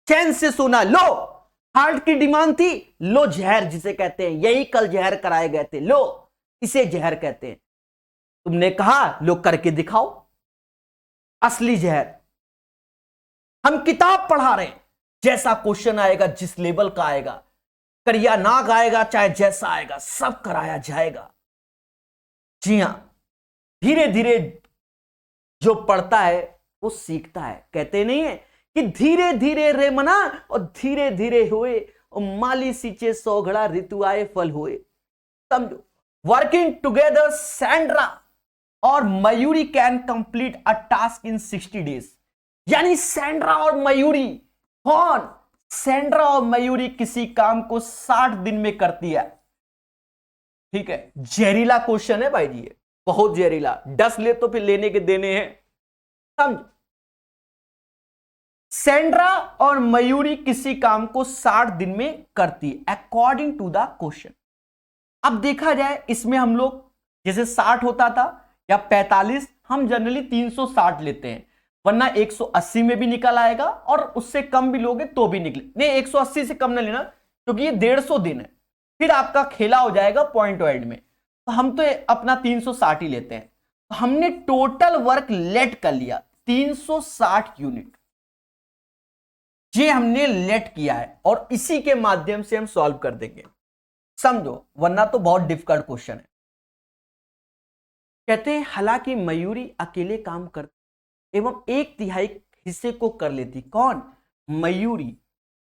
चैन से सोना लो, हार्ट की डिमांड थी, लो जहर जिसे कहते हैं, यही कल जहर कराए गए थे, लो इसे जहर कहते हैं। तुमने कहा लो करके दिखाओ असली जहर। हम किताब पढ़ा रहे हैं, जैसा क्वेश्चन आएगा, जिस लेवल का आएगा, करिया नाग आएगा चाहे जैसा आएगा, सब कराया जाएगा। जी हां, धीरे धीरे जो पढ़ता है वो सीखता है। कहते नहीं है कि धीरे धीरे रे मना और धीरे धीरे हुए और माली सींचे सौघड़ा ऋतु आए फल हुए। समझो, वर्किंग टुगेदर सैंड्रा और Mayuri can complete a task in 60 days. यानी सैंड्रा और मयूरी, कौन? सैंड्रा और मयूरी किसी काम को 60 दिन में करती है। ठीक है, जहरीला क्वेश्चन है भाई जी, ये बहुत जहरीला। 10 ले तो फिर लेने के देने हैं। समझ, सैंड्रा और मयूरी किसी काम को 60 दिन में करती है अकॉर्डिंग टू द क्वेश्चन। अब देखा जाए इसमें हम लोग जैसे 60 होता था या 45, हम जनरली 360 लेते हैं, वरना 180 में भी निकल आएगा और उससे कम भी लोगे तो भी निकले। नहीं, 180 से कम ना लेना क्योंकि ये 150 दिन है, फिर आपका खेला हो जाएगा पॉइंट वाइड में। तो हम तो अपना 360 ही लेते हैं। तो हमने टोटल वर्क लेट कर लिया 360 यूनिट, ये हमने लेट किया है और इसी के माध्यम से हम सॉल्व कर देंगे। समझो, वरना तो बहुत डिफिकल्ट क्वेश्चन है। कहते हैं हालांकि मयूरी अकेले काम करती एवं 1/3 हिस्से को कर लेती। कौन? मयूरी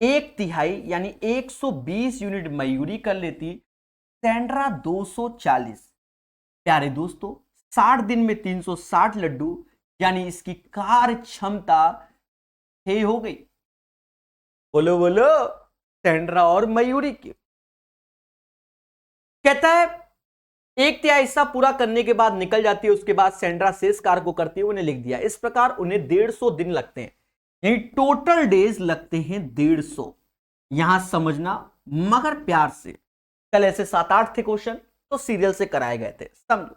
1/3 यानी 120 यूनिट मयूरी कर लेती, सैंड्रा 240। प्यारे दोस्तों, 60 दिन में 360 लड्डू, यानी इसकी कार्य क्षमता 6 हो गई। बोलो बोलो, सैंड्रा और मयूरी की। कहता है 1/3 हिस्सा पूरा करने के बाद निकल जाती है, उसके बाद सैंड्रा शेष कार्य को करती है। उन्हें लिख दिया इस प्रकार, उन्हें 150 दिन लगते हैं, यानी टोटल डेज लगते हैं 150। यहां समझना मगर प्यार से, कल ऐसे 7-8 थे क्वेश्चन तो सीरियल से कराए गए थे। समझो,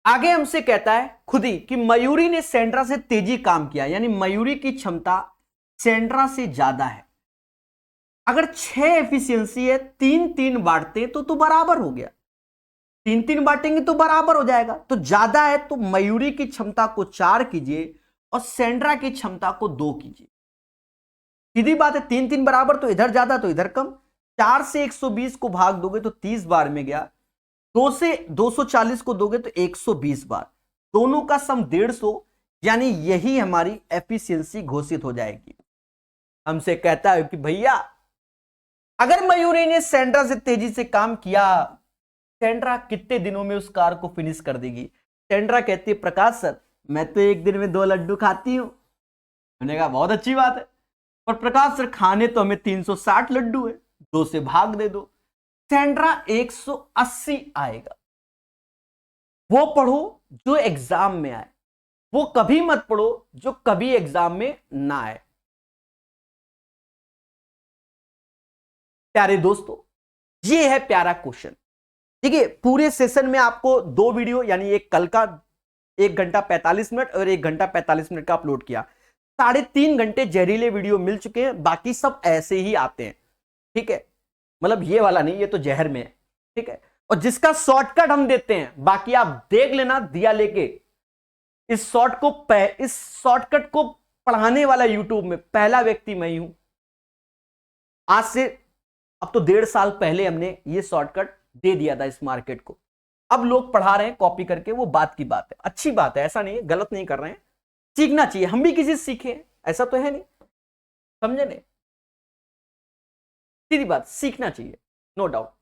आगे हमसे कहता है खुद ही कि मयूरी ने सैंड्रा से तेजी काम किया, यानी मयूरी की क्षमता सैंड्रा से ज्यादा है। अगर 6 एफिशिएंसी है, 3-3 बांटते तो बराबर हो गया। 3-3 बांटेंगे तो बराबर हो जाएगा। तो ज्यादा है तो मयूरी की क्षमता को 4 कीजिए और सैंड्रा की क्षमता को 2 कीजिए। सीधी बात है, 3-3 बराबर तो इधर ज्यादा तो इधर कम। 4 से 120 को भाग दोगे तो 30 बार में गया, 2 से 240 को दोगे तो 120 बार, दोनों का सम 150, यानी यही हमारी एफिशिएंसी घोषित हो जाएगी। हमसे कहता है कि भैया अगर मयूरी ने सैंड्रा से तेजी से काम किया, सैंड्रा कितने दिनों में उस कार को फिनिश कर देगी? सैंड्रा कहती है प्रकाश सर, मैं तो एक दिन में 2 लड्डू खाती हूं। मैंने कहा बहुत अच्छी बात है, पर प्रकाश सर खाने तो हमें 360 लड्डू है, 2 से भाग दे दो। सैंड्रा 180 आएगा। वो पढ़ो जो एग्जाम में आए, वो कभी मत पढ़ो जो कभी एग्जाम में ना आए। प्यारे दोस्तों, ये है प्यारा क्वेश्चन। ठीक है, पूरे सेशन में आपको 2 वीडियो, यानी एक कल का 1 घंटा 45 मिनट और 1 घंटा 45 मिनट का अपलोड किया। 3.5 घंटे जहरीले वीडियो मिल चुके हैं, बाकी सब ऐसे ही आते हैं। ठीक है, मतलब ये वाला नहीं, ये तो जहर में है। ठीक है, और जिसका शॉर्टकट हम देते हैं, बाकी आप देख लेना दिया लेके। इस शॉर्टकट को पढ़ाने वाला यूट्यूब में पहला व्यक्ति मैं ही हूं। आज से अब तो 1.5 साल पहले हमने ये शॉर्टकट दे दिया था इस मार्केट को। अब लोग पढ़ा रहे हैं कॉपी करके, वो बात की बात है, अच्छी बात है, ऐसा नहीं है, गलत नहीं कर रहे हैं, सीखना चाहिए। हम भी किसी से सीखे, ऐसा तो है नहीं, समझे नहीं? सीधी बात, सीखना चाहिए, नो डाउट।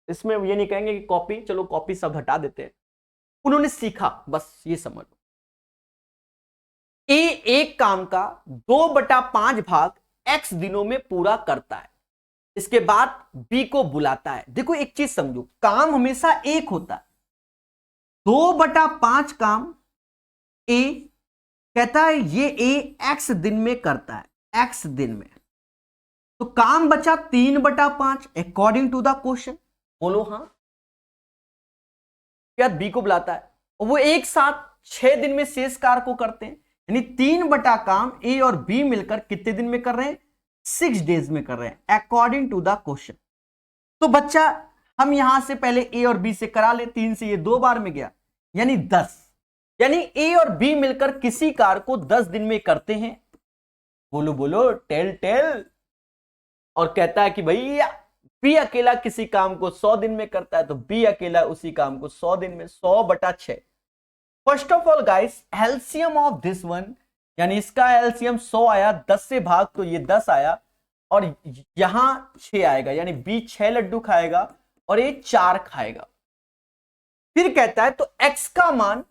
इसमें ये नहीं कहेंगे कि कॉपी, चलो कॉपी सब हटा देते हैं, उन्होंने सीखा, बस ये समझ लो। ए एक काम का 2/5 भाग x दिनों में पूरा करता है, इसके बाद बी को बुलाता है। देखो एक चीज समझो, काम हमेशा एक होता है। 2/5 काम ए कहता है ये ए एक्स दिन में करता है, एक्स दिन में, तो काम बचा 3/5 अकॉर्डिंग टू द क्वेश्चन। बोलो हाँ। क्या बी को बुलाता है और वो एक साथ 6 दिन में शेष कार्य को करते हैं, यानी 3 काम ए और बी मिलकर कितने दिन में कर रहे हैं, 6 डेज में कर रहे हैं अकॉर्डिंग टू द क्वेश्चन। तो बच्चा हम यहां से पहले ए और बी से करा ले, 3 से ये 2 बार में गया यानी 10, यानी ए और बी मिलकर किसी कार्य को 10 दिन में करते हैं। बोलो बोलो टेल टेल। और कहता है कि भैया बी अकेला किसी काम को 100 दिन में करता है, तो बी अकेला उसी काम को 100 दिन में, 100/6। First of all guys LCM of this one, यानी इसका एलसीएम 100 आया, 10 से भाग तो ये 10 आया और यहां 6 आएगा, यानी बी 6 लड्डू खाएगा और ये 4 खाएगा। फिर कहता है तो एक्स का मान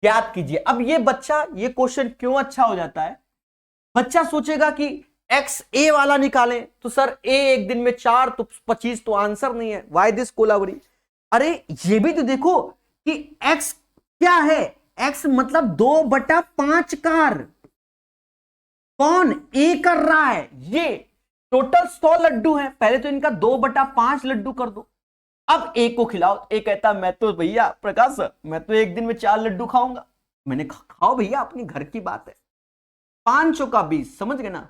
ज्ञात कीजिए। अब ये बच्चा, ये क्वेश्चन क्यों अच्छा हो जाता है, बच्चा सोचेगा कि एक्स ए वाला निकाले, तो सर ए एक दिन में 4 तो 25 तो आंसर नहीं है, वाई दिस कोलावरी। अरे ये भी तो देखो कि एक्स क्या है, एक्स मतलब 2/5 कार कौन ए कर रहा है, ये टोटल 100 लड्डू है, पहले तो इनका 2/5 लड्डू कर दो। अब ए को खिलाओ, ए कहता मैं तो भैया प्रकाश सर मैं तो एक दिन में 4 लड्डू खाऊंगा। मैंने खाओ भैया, अपनी घर की बात है, 5 का 20, समझ गए ना।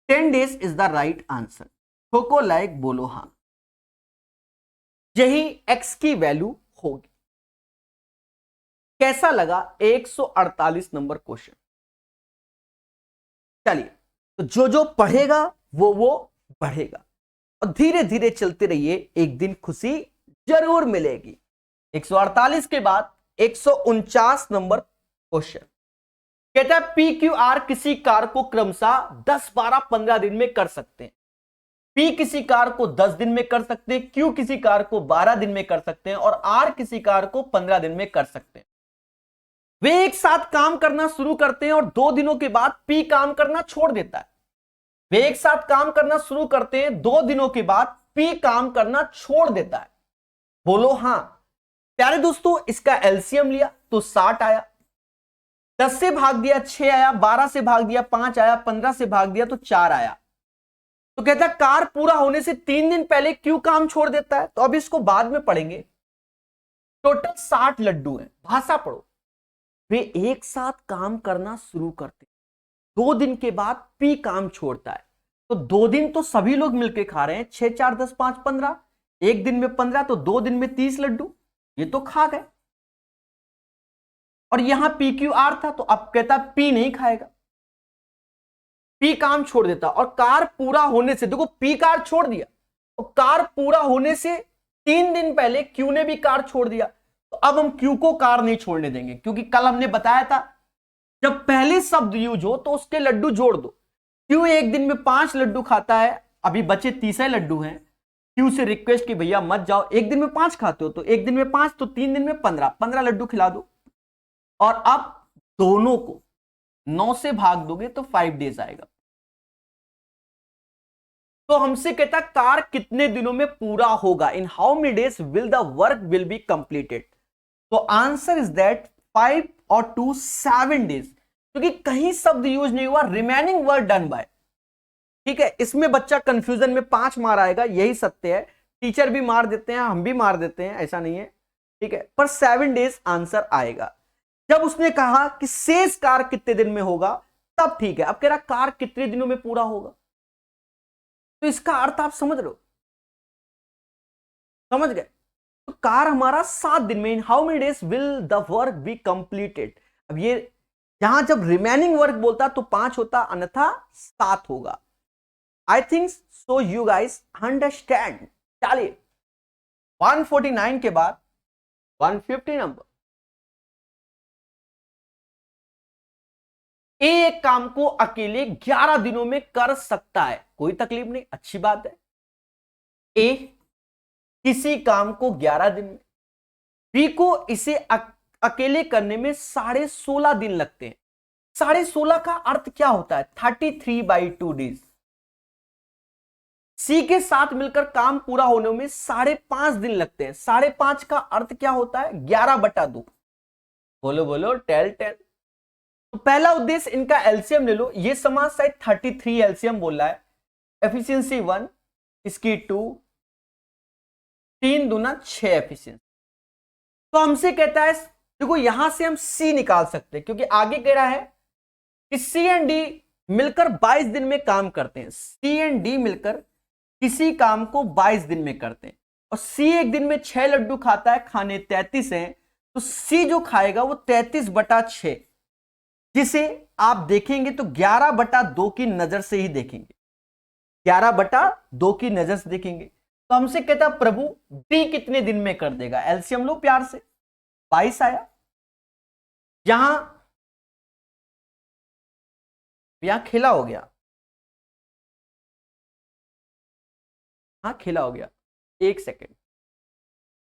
10 days is the right answer. ठोको लाइक, बोलो हां, यही एक्स की वैल्यू होगी। कैसा लगा 148 नंबर क्वेश्चन। चलिए, तो जो जो पढ़ेगा वो बढ़ेगा और धीरे धीरे चलते रहिए, एक दिन खुशी जरूर मिलेगी। 148 के बाद 149 नंबर क्वेश्चन कहता है पी क्यू आर किसी कार को क्रमशः 10, 12, 15 दिन में कर सकते हैं। पी किसी कार को 10 दिन में कर सकते हैं, क्यू किसी कार को 12 दिन में कर सकते हैं और आर किसी कार को 15 दिन में कर सकते हैं। वे एक साथ काम करना शुरू करते हैं और 2 दिनों के बाद पी काम करना छोड़ देता है। वे एक साथ काम करना शुरू करते हैं, 2 दिनों के बाद पी काम करना छोड़ देता है। बोलो हां। प्यारे दोस्तों, इसका एलसीएम लिया तो 60 आया, 10 से भाग दिया 6 आया, 12 से भाग दिया 5 आया, 15 से भाग दिया तो 4 आया। तो कहता है कार पूरा होने से 3 दिन पहले क्यों काम छोड़ देता है, तो अब इसको बाद में पढ़ेंगे। टोटल 60 लड्डू हैं, भाषा पढ़ो। वे एक साथ काम करना शुरू करते, 2 दिन के बाद पी काम छोड़ता है, तो 2 दिन तो सभी लोग मिलकर खा रहे हैं, 6, 4, 10, 5, 15, एक दिन में 15, तो 2 दिन में 30 लड्डू ये तो खा गए। और यहां पी क्यू आर था, तो अब कहता पी नहीं खाएगा, पी काम छोड़ देता। और कार पूरा होने से, देखो पी कार छोड़ दिया और कार पूरा होने से 3 दिन पहले क्यू ने भी कार छोड़ दिया, तो अब हम क्यू को कार नहीं छोड़ने देंगे, क्योंकि कल हमने बताया था जब पहले शब्द यूज हो तो उसके लड्डू जोड़ दो। क्यू एक दिन में 5 लड्डू खाता है, अभी बचे 30 लड्डू हैं। क्यू से रिक्वेस्ट की भैया मत जाओ, एक दिन में 5 खाते हो तो एक दिन में 5, तो 3 दिन में 15 लड्डू खिला दो। और अब दोनों को 9 से भाग दोगे तो 5 डेज आएगा। तो हमसे कहता कार कितने दिनों में पूरा होगा, in how many days will the work will be completed. तो आंसर इज दैट 5 और 2 7 डेज, क्योंकि कहीं शब्द यूज नहीं हुआ, रिमेनिंग वर्क डन बाय। ठीक है, इसमें बच्चा कंफ्यूजन में 5 मार आएगा, यही सत्य है। टीचर भी मार देते हैं, हम भी मार देते हैं, ऐसा नहीं है। ठीक है, पर 7 डेज आंसर आएगा। जब उसने कहा कि शेष कार कितने दिन में होगा तब ठीक है। अब कह रहा कार कितने दिनों में पूरा होगा, तो इसका अर्थ आप समझ लो, समझ गए। तो कार हमारा 7 दिन में, in how many days will the work be completed. अब ये यहां जब रिमेनिंग वर्क बोलता तो 5 होता, अन्यथा 7 होगा। I think so you guys understand. चलिए 149 के बाद 150 नंबर। एक काम को अकेले 11 दिनों में कर सकता है, कोई तकलीफ नहीं, अच्छी बात है। ए किसी काम को 11 दिन में, बी को इसे अकेले करने में 16.5 दिन लगते हैं। 16.5 का अर्थ क्या होता है, 33/2 डेज। सी के साथ मिलकर काम पूरा होने में 5.5 दिन लगते हैं। 5.5 का अर्थ क्या होता है, 11/2। बोलो बोलो, टेल टेल। तो पहला उद्देश्य इनका एलसीएम ले लो। ये समाज शायद 33 एलसीएम बोल रहा है। एफिशिएंसी 1, इसकी 2, 3 दूना 6 एफिशिएंसी। तो हमसे कहता है, देखो यहां से हम सी निकाल सकते हैं, क्योंकि आगे कह रहा है कि सी एंड डी मिलकर 22 दिन में काम करते हैं। सी एंड डी मिलकर किसी काम को 22 दिन में करते हैं, और सी एक दिन में 6 लड्डू खाता है, खाने 33 हैं, तो सी जो खाएगा वो 33/6, जिसे आप देखेंगे तो 11/2 की नजर से ही देखेंगे, 11/2 की नजर से देखेंगे। तो हमसे कहता प्रभु डी कितने दिन में कर देगा। एलसीएम लो प्यार से, 22 आया, यहां खेला हो गया, हाँ खेला हो गया। एक सेकेंड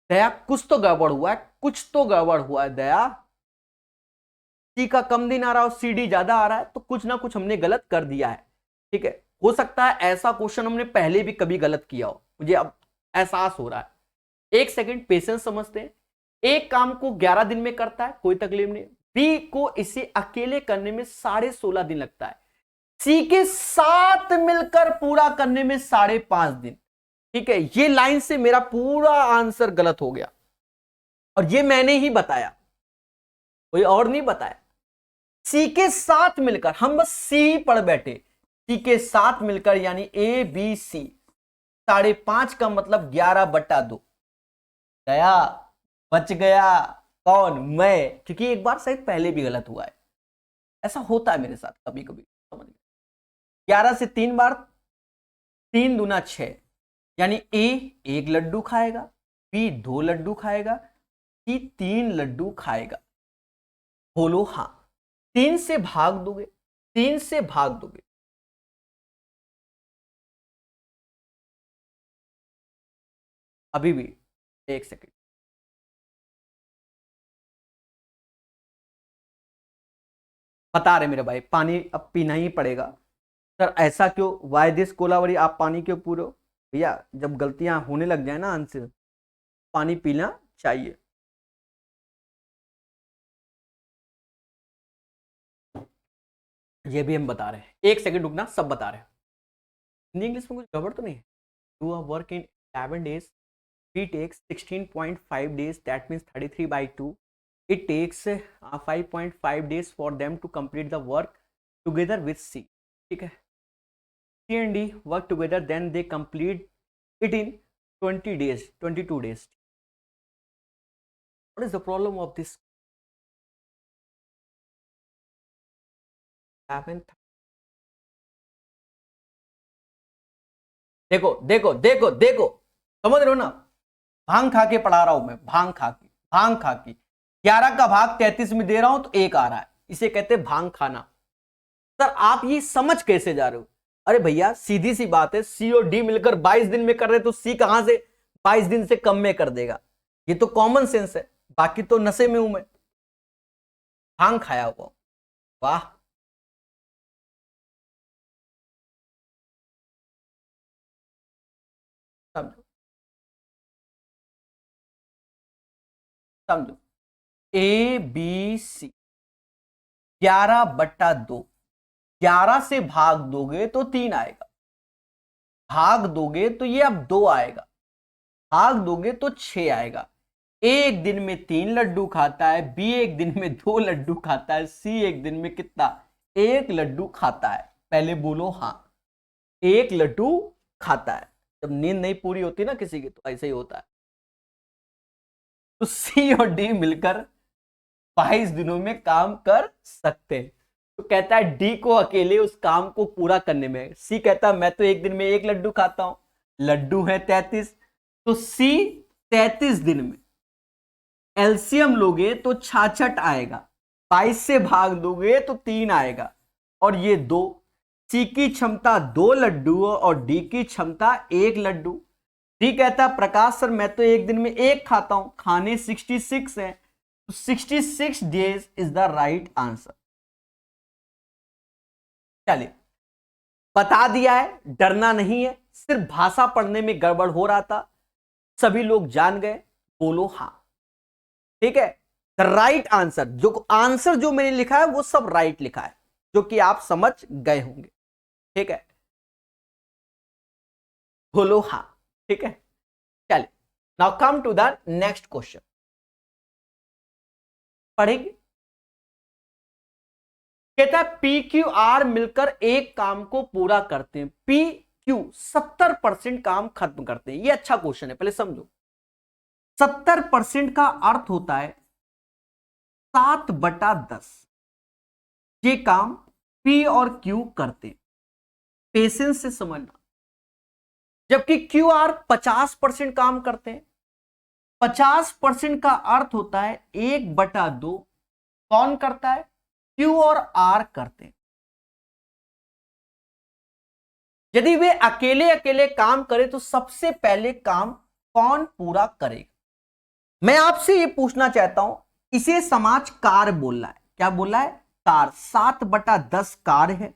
दया, कुछ तो गड़बड़ हुआ है, कुछ तो गड़बड़ हुआ है दया। सी का कम दिन आ रहा है और सी डी ज्यादा आ रहा है, तो कुछ ना कुछ हमने गलत कर दिया है। ठीक है, हो सकता है ऐसा क्वेश्चन हमने पहले भी कभी गलत किया हो, मुझे अब एहसास हो रहा है। एक सेकेंड पेशेंस समझते हैं। एक काम को 11 दिन में करता है, कोई तकलीफ नहीं। बी को इसे अकेले करने में 16.5 दिन लगता है। सी के साथ मिलकर पूरा करने में 5.5 दिन। ठीक है, ये लाइन से मेरा पूरा आंसर गलत हो गया, और ये मैंने ही बताया, कोई और नहीं बताया। सी के साथ मिलकर, हम बस सी पढ़ बैठे, सी के साथ मिलकर यानी ए बी सी, 5.5 का मतलब 11/2। गया, बच गया कौन? मैं, क्योंकि एक बार शायद पहले भी गलत हुआ है, ऐसा होता है मेरे साथ कभी कभी, समझ गए। 11 से 3 बार, 3 दूना 6, यानी ए 1 लड्डू खाएगा, बी 2 लड्डू खाएगा, सी 3 लड्डू खाएगा। बोलो हाँ। 3 से भाग दोगे, 3 से भाग दोगे, अभी भी एक सेकेंड, बता रहे मेरे भाई, पानी अब पीना ही पड़ेगा। सर ऐसा क्यों, वाई दिस कोलावरी, आप पानी क्यों पी रहे हो? भैया जब गलतियां होने लग जाए ना आंसर, पानी पीना चाहिए। ये भी हम बता रहे हैं, एक सेकंड रुकना, सब बता रहे हैं। हिंदी इंग्लिश में कुछ गड़बड़ तो नहीं है? Do a work in 11 days, we takes 16.5 days, that means 33/2. It takes 5.5 days for them to complete the work together with C. ठीक है, C and D work together, then they complete it in 20 days, 22 days. What is the problem of this? 7th, देखो देखो देखो देखो, समझ रहे हो ना? भांग खा के पढ़ा रहा हूं मैं, भांग खा के, भांग खा के 11 का भाग 33 में दे रहा हूं तो 1 आ रहा है, इसे कहते हैं भांग खाना। सर आप ये समझ कैसे जा रहे हो? अरे भैया सीधी सी बात है, सी और डी मिलकर 22 दिन में कर रहे, तो सी कहां से 22 दिन से कम में कर देगा? ये तो कॉमन सेंस है, बाकी तो नशे में हूं मैं, भांग खाया हुआ। वाह, समझो समझो, ए बी सी 11/2, 11 से भाग दोगे तो 3 आएगा, भाग दोगे तो ये अब 2 आएगा, भाग दोगे तो 6 आएगा। एक दिन में 3 लड्डू खाता है, बी एक दिन में 2 लड्डू खाता है, सी एक दिन में कितना? 1 लड्डू खाता है। पहले बोलो हाँ, 1 लड्डू खाता है। जब नींद नहीं पूरी होती ना किसी की, तो ऐसे ही होता है। तो सी और डी मिलकर 22 दिनों में काम कर सकते हैं। तो कहता है डी को अकेले उस काम को पूरा करने में, सी कहता है मैं तो एक दिन में 1 लड्डू खाता हूं, लड्डू है 33, तो सी 33 दिन में, एलसीएम लोगे तो 66 आएगा, 22 से भाग दोगे तो 3 आएगा, और ये 2। सी की क्षमता 2 लड्डू और डी की क्षमता 1 लड्डू। डी कहता है प्रकाश सर मैं तो एक दिन में 1 खाता हूं, खाने 66 है, तो 66 days is the right answer. चलिए बता दिया है, डरना नहीं है, सिर्फ भाषा पढ़ने में गड़बड़ हो रहा था, सभी लोग जान गए। बोलो हाँ, ठीक है। द राइट आंसर, जो आंसर जो मैंने लिखा है वो सब राइट लिखा है, जो कि आप समझ गए होंगे। ठीक है, बोलो हाँ। ठीक है, चलिए now come to the next question, पढ़ेंगे। कहता है पी क्यू आर मिलकर एक काम को पूरा करते हैं, पी क्यू 70% काम खत्म करते हैं। ये अच्छा क्वेश्चन है, पहले समझो। 70% का अर्थ होता है 7/10 ये काम पी और क्यू करते हैं, पेशेंस से समझना। जबकि क्यू आर 50% काम करते हैं। 50% का अर्थ होता है 1/2 कौन करता है, क्यू और आर करते हैं। यदि वे अकेले अकेले काम करें तो सबसे पहले काम कौन पूरा करेगा। मैं आपसे यह पूछना चाहता हूं, इसे समाज कार्य बोल रहा है, क्या बोल रहा है, कार्य। 7/10 कार्य है,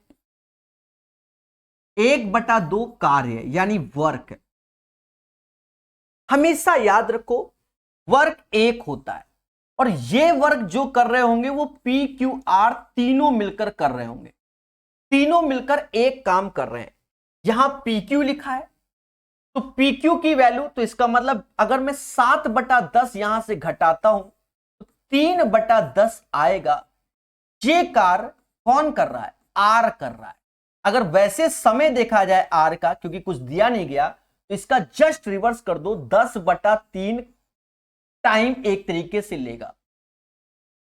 1/2 कार्य है, यानी वर्क है। हमेशा याद रखो वर्क एक होता है, और ये वर्क जो कर रहे होंगे वो पी क्यू आर तीनों मिलकर कर रहे होंगे, तीनों मिलकर एक काम कर रहे हैं। यहां पी क्यू लिखा है तो पी क्यू की वैल्यू, तो इसका मतलब अगर मैं 7/10 यहां से घटाता हूं तो 3/10 आएगा। ये कार्य कौन कर रहा है, आर कर रहा है। अगर वैसे समय देखा जाए आर का, क्योंकि कुछ दिया नहीं गया, तो इसका जस्ट रिवर्स कर दो, 10/3 टाइम एक तरीके से लेगा।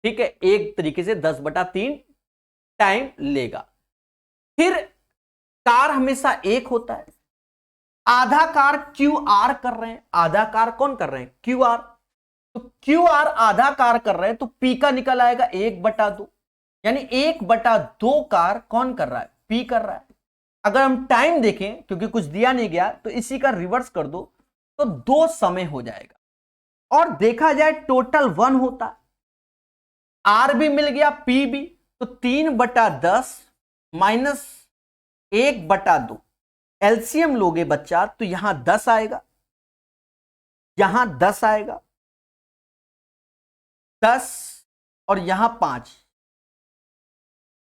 ठीक है, एक तरीके से 10/3 टाइम लेगा। फिर कार हमेशा एक होता है, आधा कार क्यू आर कर रहे हैं, आधा कार कौन कर रहे हैं, क्यू आर। तो क्यू आर आधा कार कर रहे हैं तो पी का निकल आएगा 1/2, यानी 1/2 कार कौन कर रहा है, पी कर रहा है। अगर हम टाइम देखें, क्योंकि कुछ दिया नहीं गया, तो इसी का रिवर्स कर दो तो 2 समय हो जाएगा। और देखा जाए टोटल 1 होता है, आर भी मिल गया पी भी, तो 3/10 माइनस 1/2 एलसीएम लोगे बच्चा तो यहां 10 आएगा, यहां 10 आएगा, 10 और यहां 5,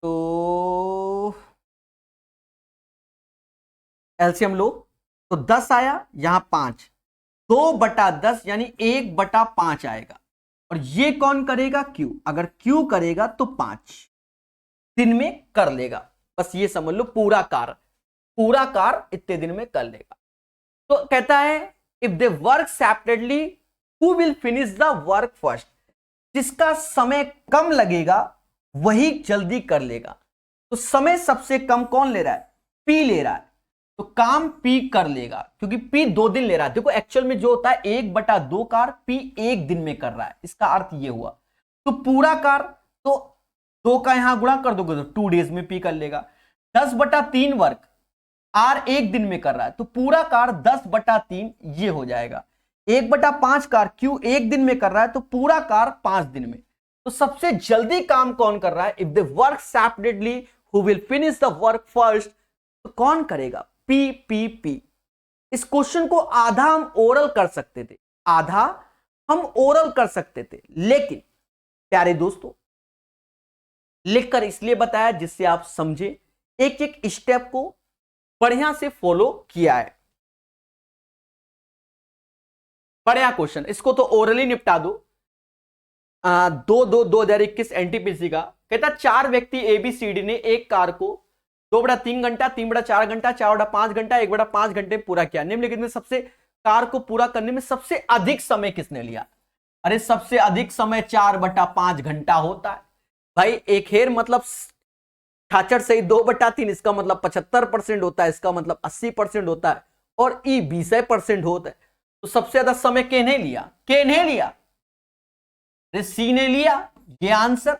तो एलसीएम लो तो 10 आया, यहां 5, 2/10 यानी 1/5 आएगा। और ये कौन करेगा, क्यू। अगर क्यू करेगा तो 5 दिन में कर लेगा, बस ये समझ लो, पूरा कार्य इतने दिन में कर लेगा। तो कहता है if they work separately who will finish the work first, जिसका समय कम लगेगा वही जल्दी कर लेगा। तो समय सबसे कम कौन ले रहा है, पी ले रहा है, तो काम पी कर लेगा, क्योंकि पी 2 दिन ले रहा है। देखो एक्चुअल में जो होता है 1/2 कार पी 1 दिन में कर रहा है, इसका अर्थ ये हुआ। तो पूरा कार तो 2 का यहां गुणा कर दोगे तो 2 डेज में पी कर लेगा। 10/3 वर्क आर 1 दिन में कर रहा है, तो पूरा कार 10/3 ये हो जाएगा। 1/5 कार क्यू 1 दिन में कर रहा है, तो पूरा कार 5 दिन में। तो सबसे जल्दी काम कौन कर रहा है, if they work separately who will finish the work first, तो कौन करेगा, पी पी पी। इस क्वेश्चन को आधा हम ओरल कर सकते थे, आधा हम ओरल कर सकते थे, लेकिन प्यारे दोस्तों लिखकर इसलिए बताया जिससे आप समझे, एक एक स्टेप को बढ़िया से फॉलो किया है। बढ़िया क्वेश्चन, इसको तो ओरली निपटा दो। 2/2/2021 एनटीपीसी का कहता 4 व्यक्ति एबीसीडी ने एक कार को 2/3 घंटा, 3/4 घंटा, 4/5 घंटा, 1/5 घंटे पूरा किया। निम्नलिखित में सबसे कार को पूरा करने में सबसे अधिक समय किसने लिया। अरे सबसे अधिक समय 4/5 घंटा होता है भाई। एक हेर मतलब छाछठ सही 2/3, इसका मतलब 75% होता है, इसका मतलब 80% होता है, और ई 20% होता है। तो सबसे ज्यादा समय किन्हें लिया, किन्हें लिया, सी ने लिया, ये आंसर।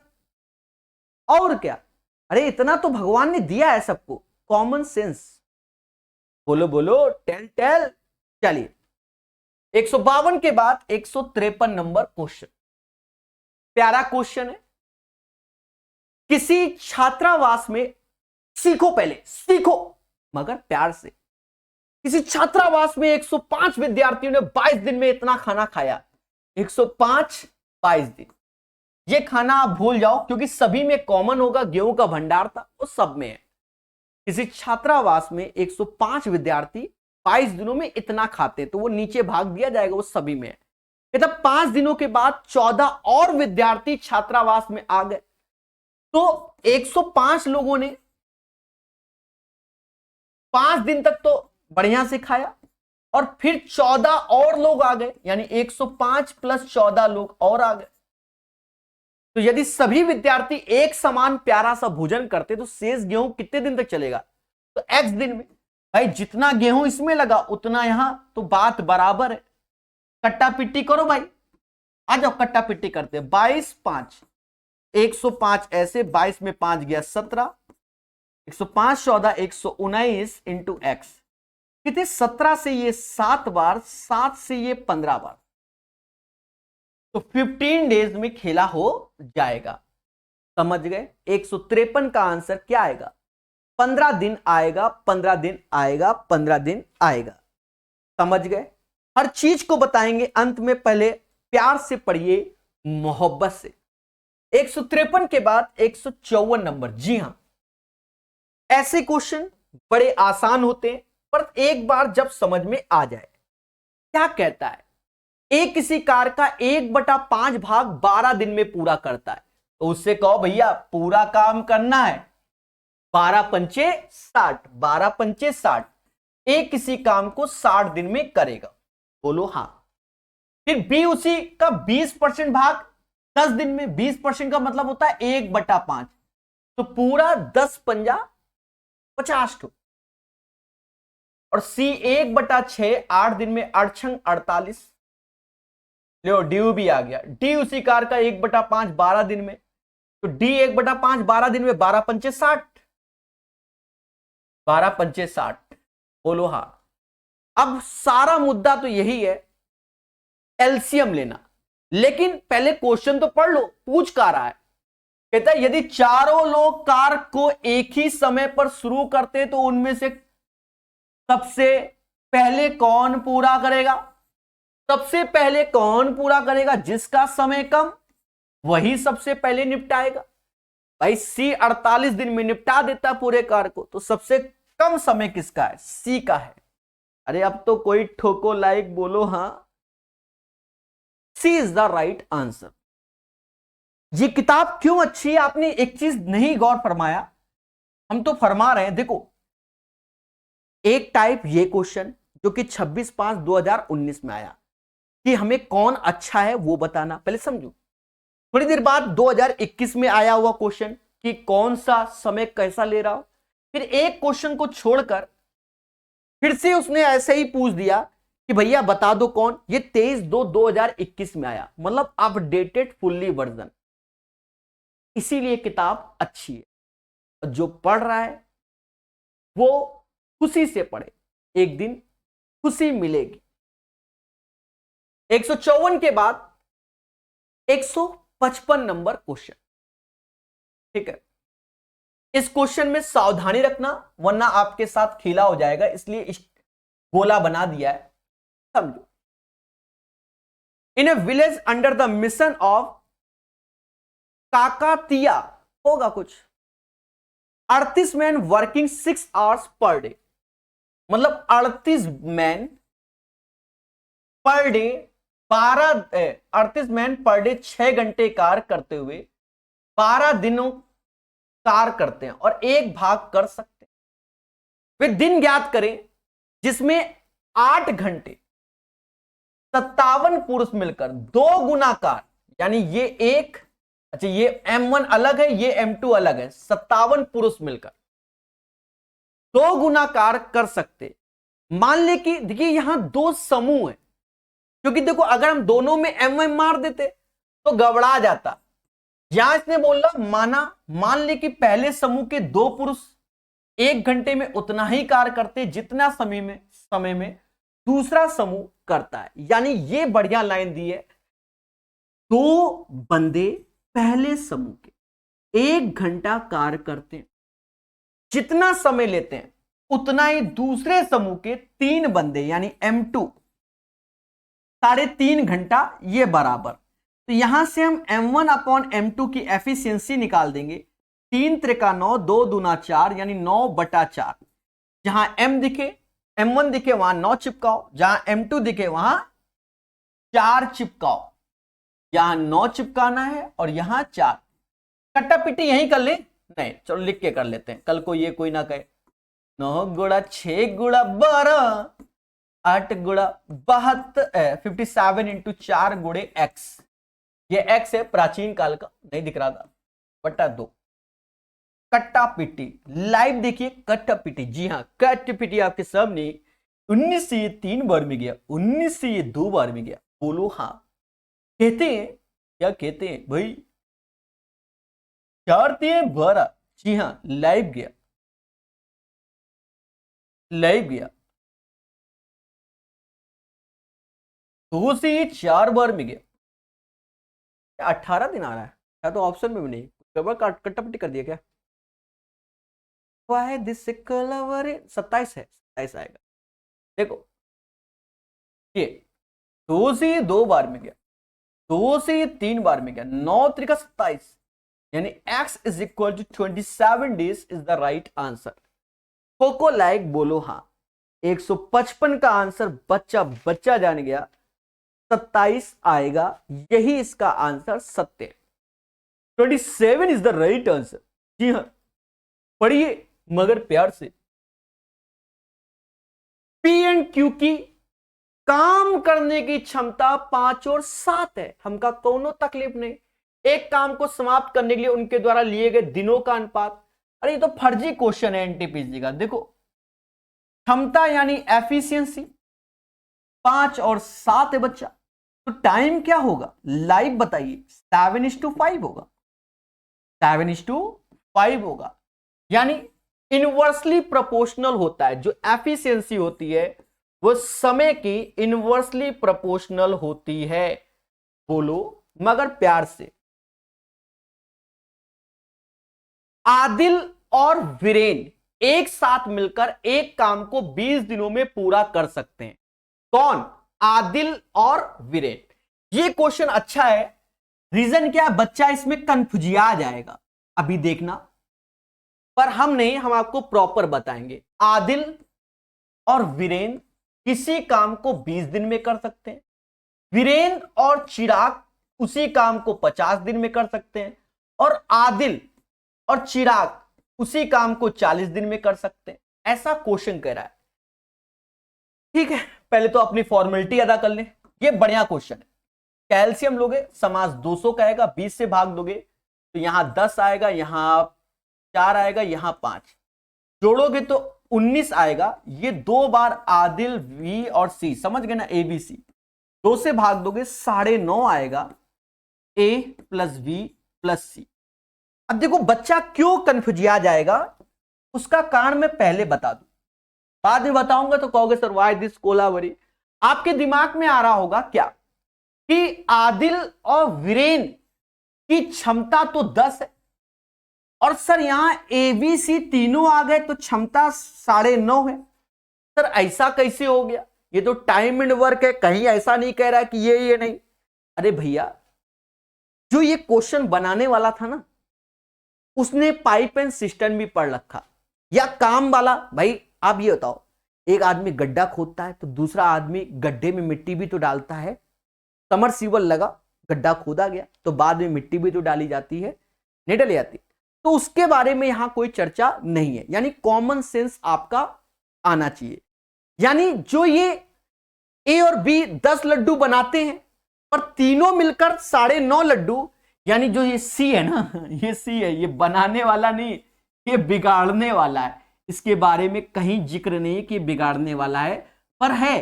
और क्या, अरे इतना तो भगवान ने दिया है सबको, कॉमन सेंस। बोलो बोलो, टेल टेल। चलिए 152 के बाद 153 नंबर क्वेश्चन, प्यारा क्वेश्चन है। किसी छात्रावास में, सीखो पहले सीखो मगर प्यार से, किसी छात्रावास में 105 विद्यार्थियों ने 22 दिन में इतना खाना खाया। 105 22 दिन, ये खाना आप भूल जाओ, क्योंकि सभी में कॉमन होगा, गेहूं का भंडार था वो सब में है। किसी छात्रावास में 105 विद्यार्थी 22 दिनों में इतना खाते हैं, तो वो नीचे भाग दिया जाएगा, वो सभी में है। तब 5 दिनों के बाद 14 और विद्यार्थी छात्रावास में आ गए, तो 105 लोगों ने 5 दिन तक तो बढ़िया से खाया, और फिर 14 और लोग आ गए, यानी 105 प्लस 14 लोग और आ गए। तो यदि सभी विद्यार्थी एक समान प्यारा सा भोजन करते तो शेष गेहूं कितने दिन तक चलेगा? तो x दिन में। भाई जितना गेहूं इसमें लगा उतना यहां, तो बात बराबर है। कट्टा पिट्टी करो भाई, आ जाओ कट्टा पिट्टी करते हैं। 22 5 105 ऐसे, 22 में 5 गया 17, 105 14 119 इंटू एक्स कितने? 17 से ये 7 बार, 7 से ये 15 बार, तो 15 डेज में खेला हो जाएगा। समझ गए? 153 का आंसर क्या आएगा? 15 दिन आएगा, 15 दिन आएगा, 15 दिन आएगा। समझ गए? हर चीज को बताएंगे अंत में, पहले प्यार से पढ़िए, मोहब्बत से। 153 के बाद 154 नंबर। जी हां, ऐसे क्वेश्चन बड़े आसान होते हैं, पर एक बार जब समझ में आ जाए। क्या कहता है? एक किसी कार का 1/5 भाग 12 दिन में पूरा करता है, तो उससे कहो भैया पूरा काम करना है। 12 पंचे 60, 12 पंचे 60। एक किसी काम को 60 दिन में करेगा, बोलो हां। फिर बी उसी का 20% भाग 10 दिन में। 20% का मतलब होता है 1/5, तो पूरा 10 पंजा 50 ठो। और सी 1/6 8 दिन में, 8 छंग 48। लो डी भी आ गया। डी उसी कार का 1/5 12 दिन में, तो डी 1/5 12 दिन में, 12 पंचे 60, 12 पंचे 60, बोलो हां। अब सारा मुद्दा तो यही है, एलसीएम लेना। लेकिन पहले क्वेश्चन तो पढ़ लो, पूछ का रहा है। कहता है यदि चारों लोग कार को एक ही समय पर शुरू करते तो उनमें से सबसे पहले कौन पूरा करेगा? सबसे पहले कौन पूरा करेगा? जिसका समय कम वही सबसे पहले निपटाएगा। भाई सी 48 दिन में निपटा देता पूरे कार को, तो सबसे कम समय किसका है? सी का है। अरे अब तो कोई ठोको लाइक, बोलो हां। सी इज द राइट आंसर। ये किताब क्यों अच्छी है? आपने एक चीज नहीं गौर फरमाया, हम तो फरमा रहे हैं। देखो, एक टाइप ये क्वेश्चन जो कि 26/5/2019 में आया कि हमें कौन अच्छा है वो बताना, पहले समझो। थोड़ी देर बाद 2021 में आया हुआ क्वेश्चन कि कौन सा समय कैसा ले रहा हो। फिर एक क्वेश्चन को छोड़कर फिर से उसने ऐसे ही पूछ दिया कि भैया बता दो कौन। ये 23/2/2021 में आया, मतलब अपडेटेड फुल्ली वर्जन। इसीलिए किताब अच्छी है। जो पढ़ रहा है वो खुशी से पढ़े, एक दिन खुशी मिलेगी। 154 के बाद 155 नंबर क्वेश्चन। ठीक है, इस क्वेश्चन में सावधानी रखना वरना आपके साथ खेला हो जाएगा, इसलिए इस गोला बना दिया है, समझो। In a village under the mission of Kakatiya होगा कुछ 38 man working 6 hours per day, मतलब 38 man per day 38 man per day 6 घंटे कार्य करते हुए 12 दिनों कार्य करते हैं और एक भाग कर सकते हैं। वे दिन ज्ञात करें जिसमें 8 घंटे 57 पुरुष मिलकर 2 गुना कार्य, यानी ये एक, अच्छा ये M1 अलग है, ये M2 अलग है, 57 पुरुष मिलकर 2 गुना कार्य कर सकते। मान ले कि देखिए यहां 2 समूह है, क्योंकि देखो अगर हम दोनों में M मार देते तो गड़बड़ा जाता। यहां इसने बोला मान ले कि पहले समूह के 2 पुरुष 1 घंटे में उतना ही कार्य करते जितना समय में दूसरा समूह करता है। यानी ये बढ़िया लाइन दी है, 2 बंदे पहले समूह के 1 घंटा कार्य करते हैं, जितना समय लेते हैं उतना ही दूसरे समूह के 3 बंदे यानी M2 3.5 घंटा, ये बराबर तो यहां से हम m1 अपॉन m2 की एफिशिएंसी निकाल देंगे। 3 त्रिका 9, 2 दूना 4 यानी 9/4। जहां m दिखे, m1 दिखे वहां 9 चिपकाओ, जहां m2 दिखे वहां 4 चिपकाओ। यहां 9 चिपकाना है और यहां 4। कट्टा पिट्टी यहीं कर ले, नहीं चलो लिख के कर लेते हैं, कल को ये कोई ना कहे 9 गुणा 6 गुणा 12, 8 गुणा 72, 57 इंटू 4 गुणे x। ये x है प्राचीन काल का, नहीं दिख रहा था, बटा 2। कट्टा पिट्टी लाइव देखिए, कट्टा पिट्टी, जी हाँ कट्टा पिट्टी आपके सामने। 19 से ये 3 बार में गया, 19 से ये 2 बार में गया, बोलो हाँ। कहते हैं क्या कहते हैं भाई, 4 3 12, जी हाँ लाइव गया, लाइव गया। 2 से ये 4 बार में गया, 18 दिन आ रहा है, या तो ऑप्शन में भी नहीं, कट्टा पिट्टी कर दिया क्या? है दिस 27 है, 27 आएगा। देखो ये 2 से ये 2 बार में गया, 2 से ये 3 बार में गया, 9 त्रिका 27 यानी x is equal to 27 days is the right answer. कोको लाइक बोलो हाँ। 155 का आंसर बच्चा बच्चा जान गया, 27 आएगा, यही इसका आंसर सत्य है। 27 इज द राइट आंसर। जी हाँ पढ़िए मगर प्यार से। पी एंड क्यू की काम करने की क्षमता 5 और 7 है, हमका कोनो तकलीफ नहीं। एक काम को समाप्त करने के लिए उनके द्वारा लिए गए दिनों का अनुपात। अरे ये तो फर्जी क्वेश्चन है एनटीपीसी का। देखो क्षमता यानी एफिशिएंसी 5 और 7 है बच्चा, तो टाइम क्या होगा लाइव बताइए? 7:5 होगा, 7:5 होगा, यानी इनवर्सली प्रोपोर्शनल होता है। जो एफिशिएंसी होती है वो समय की इनवर्सली प्रोपोर्शनल होती है। बोलो मगर प्यार से। आदिल और वीरेन एक साथ मिलकर एक काम को 20 दिनों में पूरा कर सकते हैं। कौन? आदिल और वीरेन। ये क्वेश्चन अच्छा है। रीजन क्या है? बच्चा इसमें कंफ्यूजिया जाएगा, अभी देखना, पर हम नहीं, हम आपको प्रॉपर बताएंगे। आदिल और वीरेन किसी काम को 20 दिन में कर सकते हैं। वीरेन और चिराग उसी काम को 50 दिन में कर सकते हैं, और आदिल और चिराग उसी काम को 40 दिन में कर सकते हैं। ऐसा क्वेश्चन कह रहा है। ठीक है, पहले तो अपनी फॉर्मेलिटी अदा कर लें। ये बढ़िया क्वेश्चन है। कैल्शियम लोगे, समास 200 का आएगा, 20 से भाग दोगे तो यहां 10 आएगा, यहां 4 आएगा, यहां 5 जोड़ोगे तो 19 आएगा। ये 2 बार आदिल, वी और सी, समझ गए ना, ए बी सी। 2 से भाग दोगे 9.5 आएगा, ए प्लस बी प्लस सी। अब देखो बच्चा क्यों कंफ्यूजिया जाएगा, उसका कारण मैं पहले बता दूं, बाद में बताऊंगा तो कहोगे सर व्हाई दिस कोलावरी। आपके दिमाग में आ रहा होगा क्या कि आदिल और वीरेन की क्षमता तो 10 है, और सर यहां ए बी सी तीनों आ गए तो क्षमता 9.5 है। सर ऐसा कैसे हो गया? ये तो टाइम एंड वर्क है, कहीं ऐसा नहीं कह रहा है कि ये नहीं। अरे भैया, जो ये क्वेश्चन बनाने वाला था ना, उसने पाइप एंड सिस्टम भी पढ़ रखा, या काम वाला। भाई आप ये बताओ, एक आदमी गड्ढा खोदता है तो दूसरा आदमी गड्ढे में मिट्टी भी तो डालता है। समरसीबल लगा, गड्ढा खोदा गया तो बाद में मिट्टी भी तो डाली जाती है, नहीं डाली जाती? तो उसके बारे में यहां कोई चर्चा नहीं है, यानी कॉमन सेंस आपका आना चाहिए। यानी जो ये ए और बी 10 लड्डू बनाते हैं, पर तीनों मिलकर 9.5 लड्डू, यानी जो ये सी है ना, ये सी है, ये बनाने वाला नहीं, ये बिगाड़ने वाला है। इसके बारे में कहीं जिक्र नहीं कि बिगाड़ने वाला है, पर है।